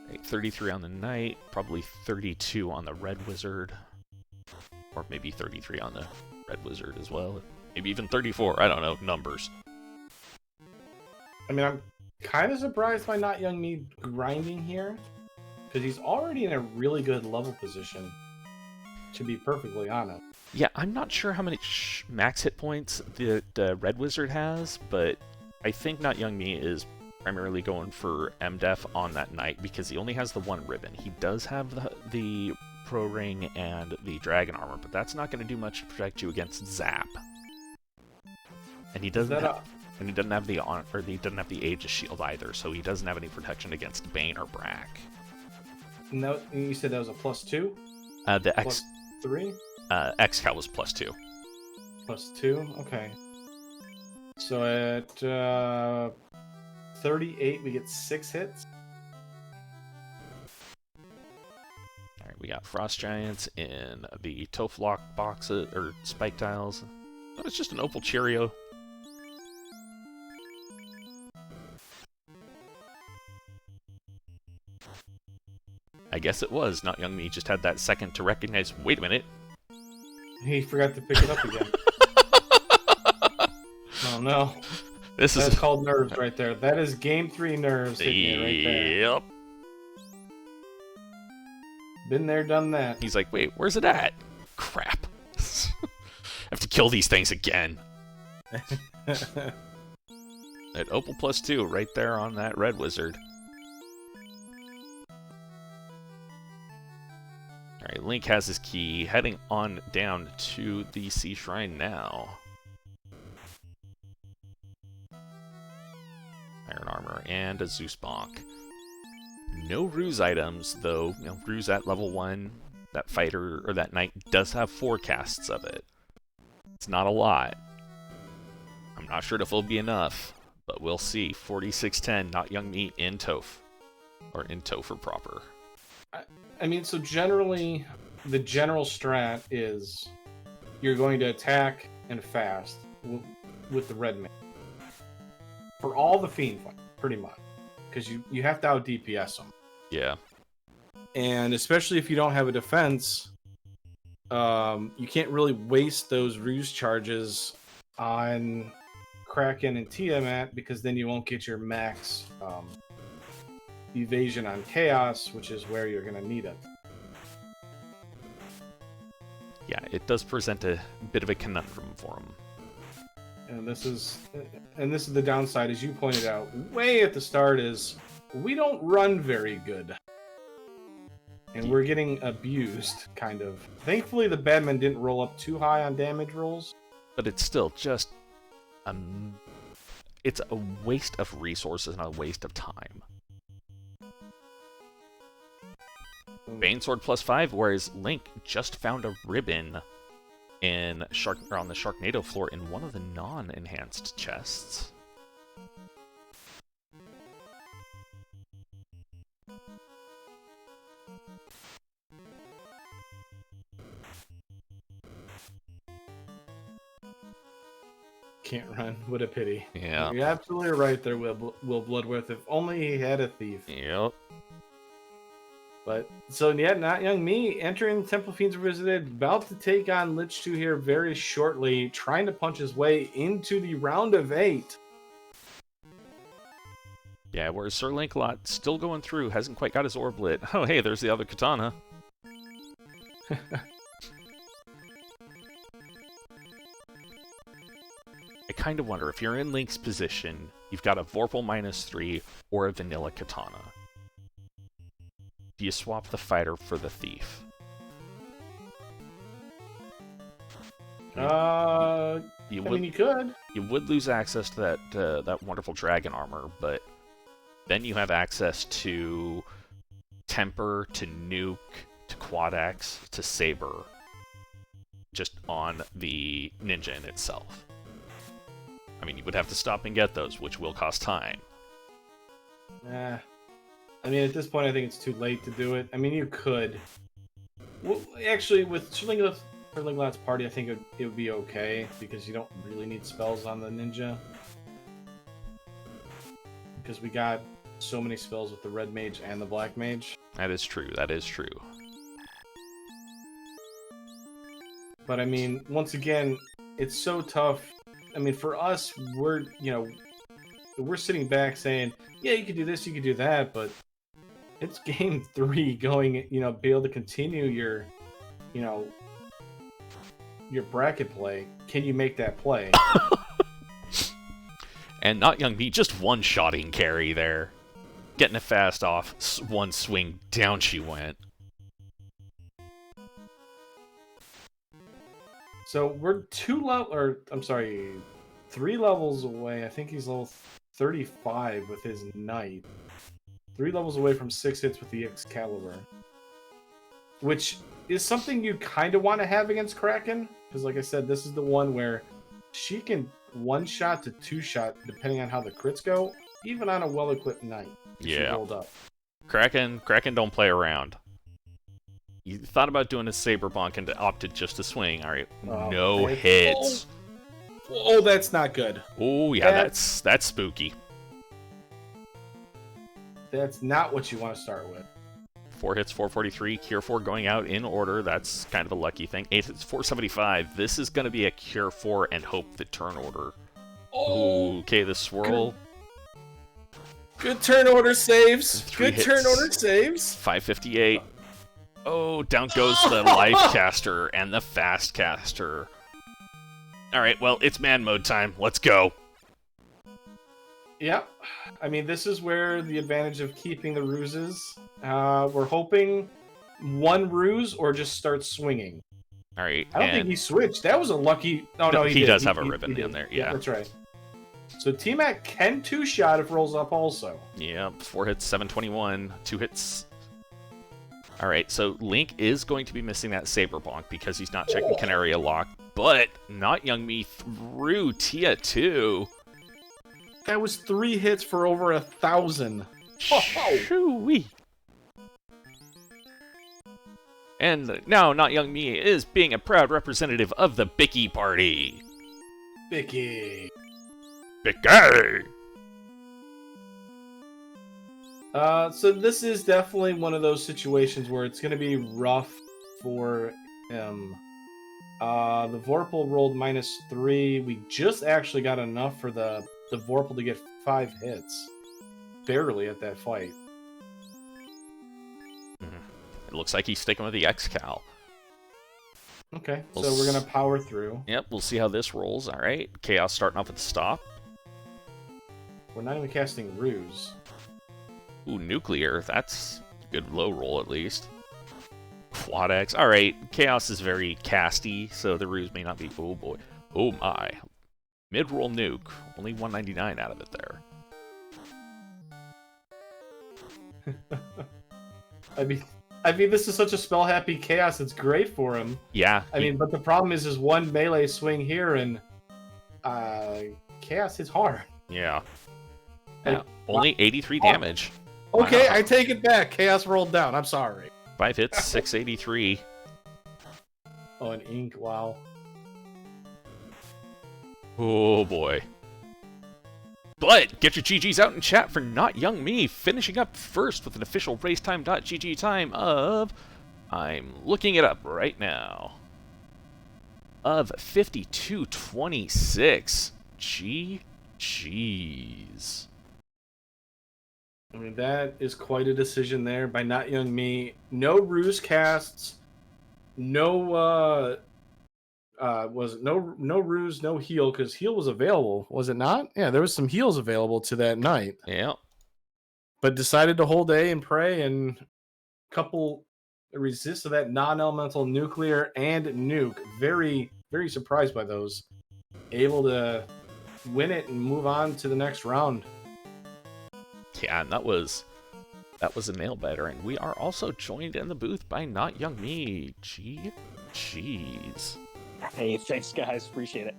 Right, 33 on the knight, probably 32 on the red wizard. Or maybe 33 on the red wizard as well. Maybe even 34, I don't know, numbers. I mean, I'm kind of surprised by notyoungme grinding here. Because he's already in a really good level position, to be perfectly honest. Yeah, I'm not sure how many max hit points the Red Wizard has, but I think notyoungme is primarily going for MDef on that knight because he only has the 1 ribbon. He does have the Pro Ring and the Dragon Armor, but that's not going to do much to protect you against Zap. And he doesn't have the Aegis Shield either, so he doesn't have any protection against Bane or Brack. No, you said that was a +2? The +3? X-Cal was +2. +2? Okay. So at 38, we get 6 hits. Alright, we got Frost Giants in the Toflock boxes, or Spike Tiles. Oh, it's just an Opal Cheerio. I guess it was. notyoungme just had that second to recognize, wait a minute. He forgot to pick it up again. Oh no. That's called nerves right there. That is game 3 nerves hitting right there. Yep. Been there, done that. He's like, wait, where's it at? Crap. I have to kill these things again. At Opal +2 right there on that red wizard. Alright, Link has his key, heading on down to the Sea Shrine now. Iron Armor and a Zeus Bonk. No Ruse items, though. You know, Ruse at level 1, that fighter, or that knight, does have 4 casts of it. It's not a lot. I'm not sure if it'll be enough, but we'll see. 4610, notyoungme in Toph. Or in Topher proper. I mean, so generally, the general strat is you're going to attack and fast with the red man. For all the Fiend fight, pretty much. Because you have to out DPS them. Yeah. And especially if you don't have a defense, you can't really waste those ruse charges on Kraken and Tiamat because then you won't get your max evasion on Chaos, which is where you're going to need it. Yeah, it does present a bit of a conundrum for him. And this is the downside, as you pointed out, way at the start, is we don't run very good. And we're getting abused, kind of. Thankfully, the Badman didn't roll up too high on damage rolls. But it's still just... it's a waste of resources and a waste of time. Banesword +5, whereas Link just found a ribbon on the Sharknado floor in one of the non-enhanced chests. Can't run. What a pity. Yeah. You're absolutely right there, Will Bloodworth. If only he had a thief. Yep. But, so yeah, notyoungme entering the Temple Fiends Revisited, about to take on Lich 2 here very shortly, trying to punch his way into the round of 8. Yeah, whereas Sirlinkalot still going through, hasn't quite got his orb lit. Oh, hey, there's the other katana. I kind of wonder, if you're in Link's position, you've got a Vorpal -3 or a vanilla katana. Do you swap the fighter for the thief? You could. You would lose access to that wonderful dragon armor, but then you have access to Temper, to Nuke, to Quad Axe, to Saber, just on the ninja in itself. I mean, you would have to stop and get those, which will cost time. I mean, at this point, I think it's too late to do it. I mean, you could. Well, actually, with Sirlinkalot's party, I think it would be okay, because you don't really need spells on the ninja. Because we got so many spells with the red mage and the black mage. That is true, that is true. But I mean, once again, it's so tough. I mean, for us, we're sitting back saying, yeah, you could do this, you could do that, but it's game 3 going, be able to continue your bracket play. Can you make that play? And notyoungme just one-shotting carry there. Getting it fast off, one swing, down she went. So we're 3 levels away. I think he's level 35 with his knight. 3 levels away from 6 hits with the Excalibur. Which is something you kind of want to have against Kraken. Because like I said, this is the one where she can 1-shot to 2-shot, depending on how the crits go, even on a well-equipped knight. Yeah. Rolled up. Kraken don't play around. You thought about doing a saber bonk and opted just to swing. All right, no hits. Oh, that's not good. Oh yeah, that's spooky. That's not what you want to start with. 4 hits, 443. Cure 4 going out in order. That's kind of a lucky thing. 8 hits, 475. This is going to be a Cure 4 and hope the turn order. Oh, okay, the swirl. Good turn order saves. Good turn order saves. 558. Oh, down goes the life caster and the fast caster. Alright, well, it's man mode time. Let's go. Yep. I mean, this is where the advantage of keeping the ruses. We're hoping one ruse or just start swinging. Alright. I don't think he switched. That was a lucky... No, he does have a ribbon in there, yeah. That's right. So T-Mac can 2-shot if rolls up also. Yep, 4 hits, 721. 2 hits... Alright, so Link is going to be missing that Saber Bonk because he's not checking Canaria Lock, but notyoungme through Tia 2. That was 3 hits for over 1,000. Shoo-wee. And now notyoungme is being a proud representative of the Bicky party. Bicky. Bicky! So this is definitely one of those situations where it's going to be rough for him. The Vorpal rolled -3. We just actually got enough for the Vorpal to get 5 hits. Barely at that fight. It looks like he's sticking with the X-Cal. Okay, so we're going to power through. Yep, we'll see how this rolls. Alright, Chaos starting off with the stop. We're not even casting Ruse. Ooh, Nuclear. That's a good low roll, at least. Quad X. Alright, Chaos is very casty, so the ruse may not be... Oh, boy. Oh, my. Mid-roll Nuke. Only 199 out of it there. I mean, this is such a spell-happy Chaos, it's great for him. Yeah. I mean, but the problem is one melee swing here, and Chaos hits hard. Yeah. Only 83 damage. Okay, Wow. I take it back. Chaos rolled down. I'm sorry. 5 hits, 683. Oh, an ink. Wow. Oh, boy. But get your GGs out in chat for notyoungme, finishing up first with an official racetime.gg time of... I'm looking it up right now. Of 52:26. GG's. I mean, that is quite a decision there by notyoungme. No ruse casts, no was it no ruse, no heal, because heal was available, was it not? Yeah, there was some heals available to that night, Yeah. but decided to hold A and pray, and couple resist of that non-elemental nuclear and nuke. Very, very surprised by those. Able to win it and move on to the next round. Yeah, and that was a nail biter, and we are also joined in the booth by notyoungme. Jeez. Hey, thanks guys, appreciate it.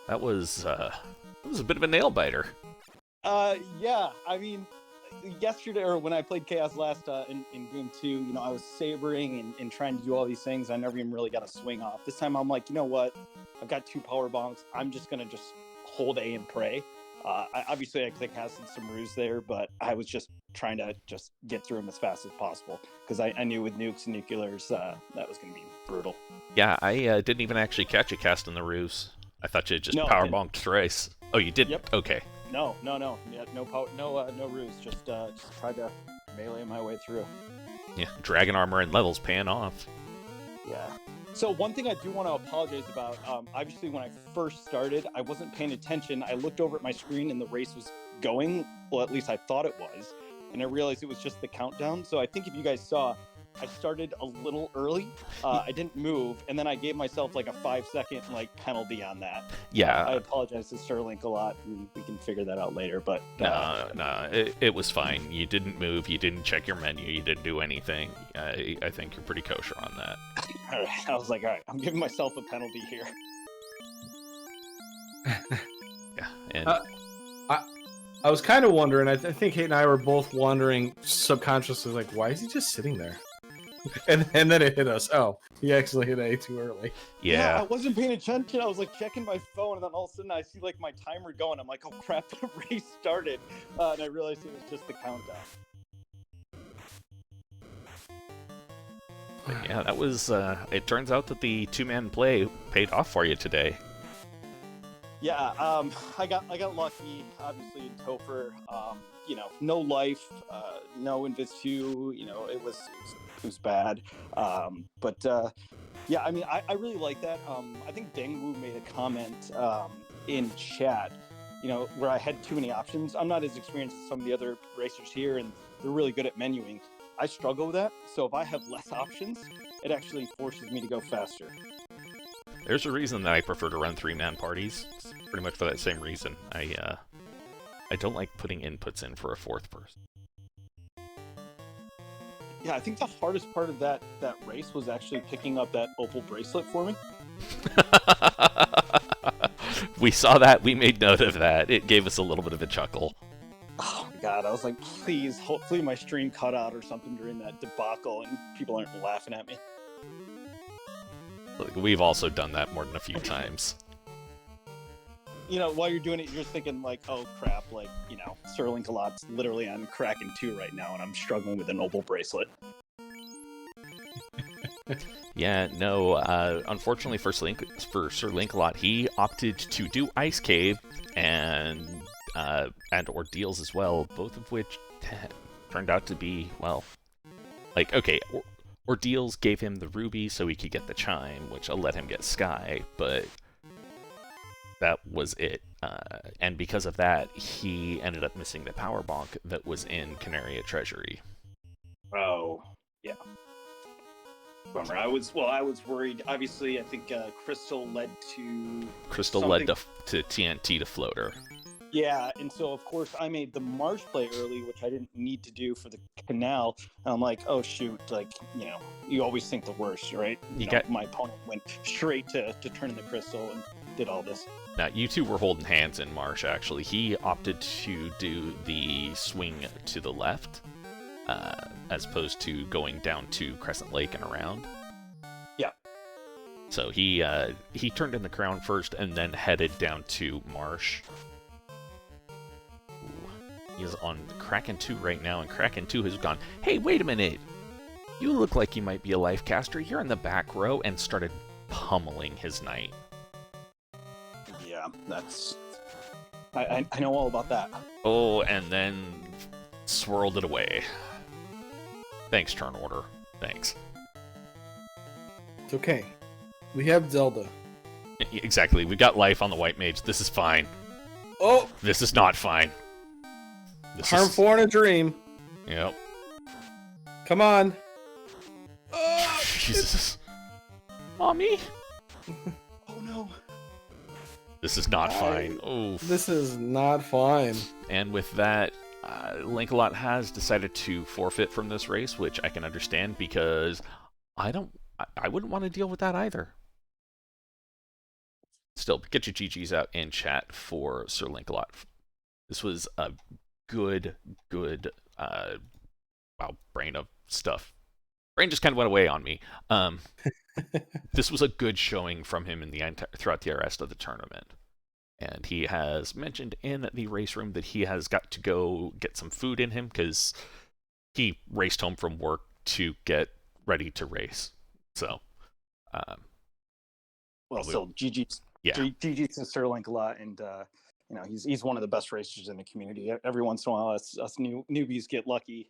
That was a bit of a nail biter. Yeah, I mean, yesterday or when I played Chaos last in game 2, I was sabering and trying to do all these things. I never even really got a swing off. This time I'm like, you know what? I've got 2 power bombs. I'm just gonna hold A and pray. Obviously, I casted some ruse there, but I was just trying to just get through them as fast as possible because I knew with nukes and nuclears that was going to be brutal. Yeah, I didn't even actually catch a cast in the ruse. I thought you just No, power bombed thrice. Oh, you did? Yep. Okay. No. Yeah, no ruse. Just tried to melee my way through. Yeah, dragon armor and levels paying off. Yeah. So one thing I do want to apologize about, obviously when I first started, I wasn't paying attention. I looked over at my screen and the race was going, well, at least I thought it was, and I realized it was just the countdown. So I think if you guys saw, I started a little early. I didn't move, and then I gave myself like a 5-second penalty on that. Yeah. I apologize to Sirlinkalot, and we can figure that out later. But no, it was fine. You didn't move. You didn't check your menu. You didn't do anything. I think you're pretty kosher on that. All right. I was like, all right, I'm giving myself a penalty here. Yeah, and I was kind of wondering. I think Kate and I were both wondering subconsciously, like, why is he just sitting there? And then it hit us. Oh, he actually hit A too early. yeah. I wasn't paying attention. I was checking my phone, and then all of a sudden I see my timer going. I'm like, oh crap, the race started, and I realized it was just the countdown. But yeah, that was. It turns out that the 2-man play paid off for you today. Yeah, I got lucky. Obviously, in Topher, no life, no Invis 2. It was bad. But yeah, I mean, I really like that. I think Dengwu made a comment in chat, where I had too many options. I'm not as experienced as some of the other racers here, and they're really good at menuing. I struggle with that, so if I have less options, it actually forces me to go faster. There's a reason that I prefer to run 3-man parties. It's pretty much for that same reason. I don't like putting inputs in for a 4th person. Yeah, I think the hardest part of that race was actually picking up that opal bracelet for me. We saw that. We made note of that. It gave us a little bit of a chuckle. Oh my god, I was like, please, hopefully my stream cut out or something during that debacle and people aren't laughing at me. We've also done that more than a few times. While you're doing it, you're thinking oh crap, Sirlinkalot's literally on Kraken 2 right now and I'm struggling with an opal bracelet. Yeah, no, unfortunately for Sirlinkalot, he opted to do Ice Cave and Ordeals as well, both of which turned out to be, well, Ordeals gave him the ruby so he could get the chime, which let him get Sky, but that was it. And because of that, he ended up missing the power bonk that was in Canaria Treasury. Oh, yeah. Bummer. I was worried. Obviously, I think Crystal led to TNT to floater. Yeah, and so of course I made the Marsh play early, which I didn't need to do for the canal. And I'm like, oh shoot, you always think the worst, right? My opponent went straight to turn in the crystal and did all this. Now, you two were holding hands in Marsh, actually. He opted to do the swing to the left, as opposed to going down to Crescent Lake and around. Yeah. So he turned in the crown first and then headed down to Marsh. He is on Kraken 2 right now, and Kraken 2 has gone, hey, wait a minute! You look like you might be a life caster. You're in the back row, and started pummeling his knight. Yeah, that's... I know all about that. Oh, and then swirled it away. Thanks, turn order. Thanks. It's okay. We have Zelda. Exactly. We got life on the white mage. This is fine. Oh! This is not fine. Harm 4 in a dream. Yep. Come on. Jesus. Mommy? Oh no. This is not fine. Oh. This is not fine. And with that, Sirlinkalot has decided to forfeit from this race, which I can understand because I wouldn't want to deal with that either. Still, get your GGs out in chat for Sirlinkalot. This was a good, wow, brain of stuff. Brain just kind of went away on me. This was a good showing from him in throughout the rest of the tournament. And he has mentioned in the race room that he has got to go get some food in him because he raced home from work to get ready to race. So, well, still, GG's to Sirlinkalot, and he's one of the best racers in the community. Every once in a while, us newbies get lucky.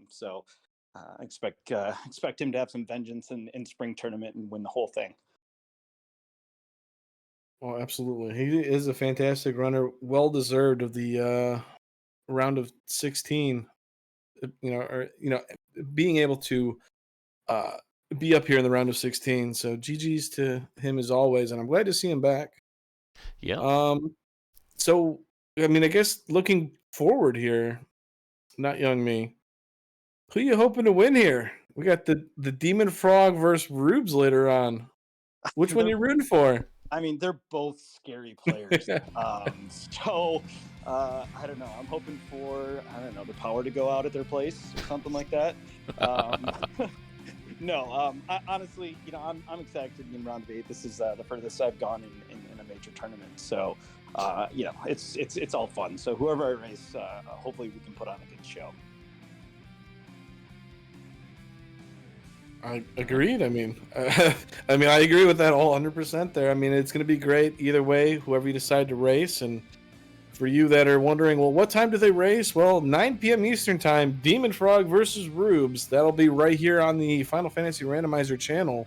So expect him to have some vengeance in spring tournament and win the whole thing. Oh, absolutely. He is a fantastic runner, well deserved of the round of 16. Being able to be up here in the round of 16. So GG's to him as always, and I'm glad to see him back. Yeah. So I mean, I guess looking forward here, notyoungme, who you hoping to win here? We got the Demon Frog versus Rubes later on. Which one you rooting for? I mean, they're both scary players. So I don't know. I'm hoping for, the power to go out at their place or something like that. No, honestly, I'm excited to be in round of 8. This is the furthest I've gone in a major tournament. So, it's all fun. So whoever I race, hopefully we can put on a good show. I agreed. I mean, I agree with that all 100% there. I mean, it's going to be great either way, whoever you decide to race. And for you that are wondering, well, what time do they race? Well, 9 p.m. Eastern time, Demon Frog versus Rubes. That'll be right here on the Final Fantasy Randomizer channel.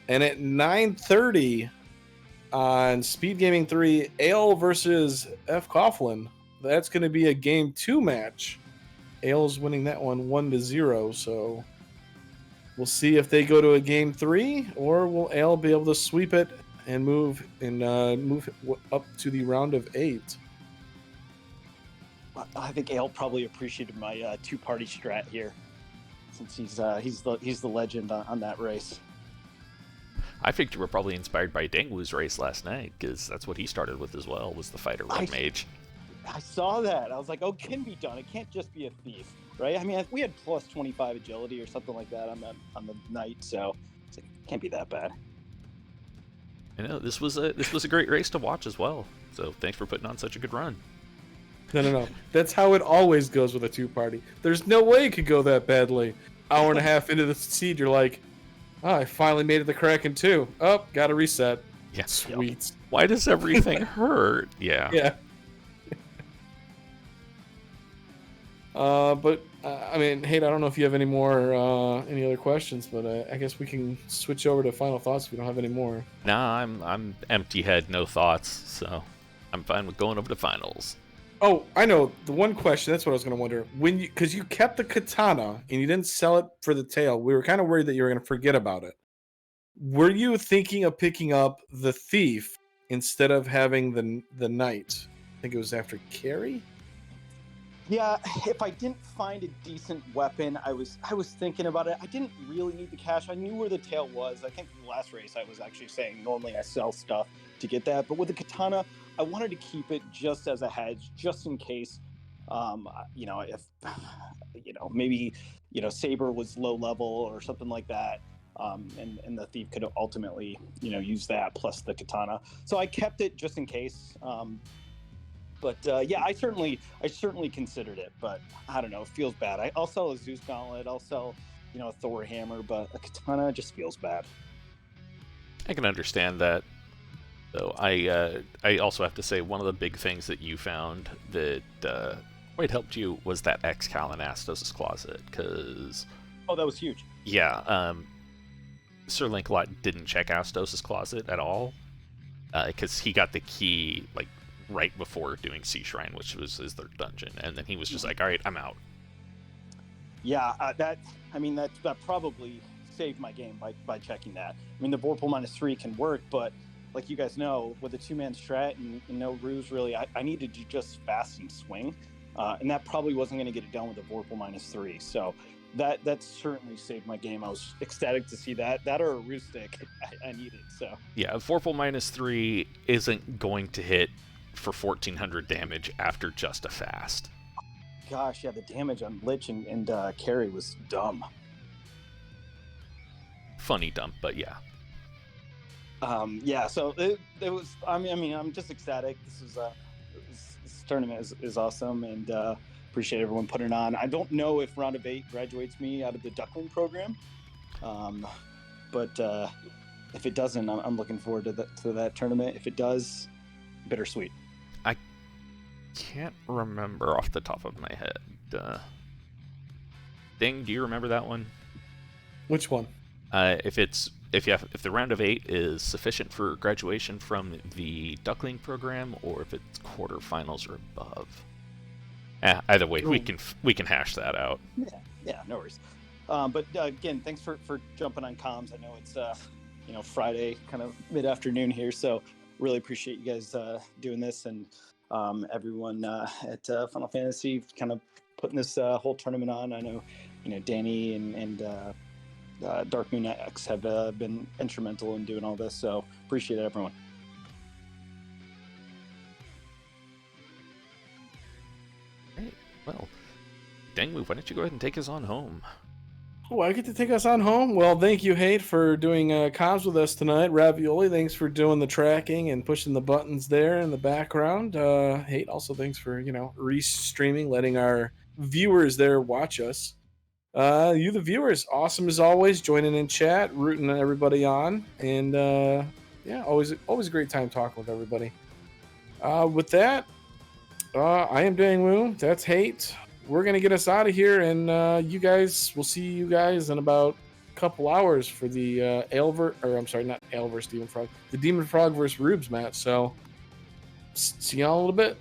And at 9:30 on Speed Gaming 3, Ale versus F. Coughlin. That's going to be a Game 2 match. Ale's winning that one 1-0, so we'll see if they go to a Game 3, or will Ale be able to sweep it and move up to the round of 8. I think Ale probably appreciated my two-party strat here, since he's the legend on that race. I think you were probably inspired by Dengwu's race last night, because that's what he started with as well, was the fighter white mage. I saw that. I was like, oh, it can be done. It can't just be a thief, right? I mean, we had plus 25 agility or something like that on the night, so it can't be that bad. I know this was a great race to watch as well. So thanks for putting on such a good run. No. That's how it always goes with a two-party. There's no way it could go that badly. Hour and a half into the seed, you're like, oh, I finally made it to Kraken 2. Oh, gotta reset. Yeah. Sweet. Why does everything hurt? Yeah. Yeah. But I mean, Hayden, I don't know if you have any other questions, but I guess we can switch over to final thoughts if you don't have any more. Nah, I'm empty head, no thoughts, so I'm fine with going over to finals. Oh, I know. The one question, that's what I was going to wonder. Because you kept the katana and you didn't sell it for the tail, we were kind of worried that you were going to forget about it. Were you thinking of picking up the thief instead of having the knight? I think it was after Carrie? Yeah, if I didn't find a decent weapon, I was thinking about it. I didn't really need the cash. I knew where the tail was. I think the last race I was actually saying normally I sell stuff to get that. But with the katana, I wanted to keep it just as a hedge, just in case, if, maybe, Saber was low level or something like that. And the thief could ultimately, use that plus the katana. So I kept it just in case. But I certainly considered it, but I don't know, it feels bad. I'll sell a Zeus gauntlet, I'll sell, a Thor hammer, but a katana just feels bad. I can understand that. Though I also have to say, one of the big things that you found that what helped you was that X-Cal in Astos' closet, because Oh, that was huge. yeah, Sirlinkalot didn't check Astos' closet at all, because he got the key like right before doing Sea Shrine, which is their dungeon, and then he was just like, all right, I'm out. Yeah, that probably saved my game by checking that. I mean, the Vorpal -3 can work, but like you guys know, with a 2-man strat and no ruse, really, I needed to just fast and swing, and that probably wasn't going to get it done with the Vorpal -3. So that certainly saved my game. I was ecstatic to see that or a ruse stick I needed. So Yeah, Vorpal -3 isn't going to hit for 1400 damage after just a fast. gosh, yeah, the damage on Lich and Carry was dumb. Funny dump, but yeah. Yeah, so it was. I mean, I'm just ecstatic. This tournament is awesome, and appreciate everyone putting it on. I don't know if Round of 8 graduates me out of the Duckling program, but if it doesn't, I'm looking forward to that tournament. If it does, bittersweet. I can't remember off the top of my head. Ding, do you remember that one? Which one? If the round of 8 is sufficient for graduation from the Duckling program, or if it's quarterfinals or above. Either way, we can hash that out. Yeah, no worries. But again, thanks for jumping on comms. I know it's Friday, kind of mid-afternoon here, so really appreciate you guys doing this, and everyone at Final Fantasy kind of putting this whole tournament on. I know Danny and Dark Moon X have been instrumental in doing all this, so appreciate it, everyone. Great. Well, Dangmu, why don't you go ahead and take us on home? Oh, I get to take us on home? Well, thank you, Hate, for doing comms with us tonight. Ravioli, thanks for doing the tracking and pushing the buttons there in the background. Hate, also thanks for, re-streaming, letting our viewers there watch us. You, the viewers, awesome as always, joining in chat, rooting everybody on, and always a great time talking with everybody. With that, I am Dangmu. That's Hate. We're gonna get us out of here, and we'll see you guys in about a couple hours for the not Ale versus Demon Frog, the Demon Frog versus Rubes match. So, see y'all in a little bit.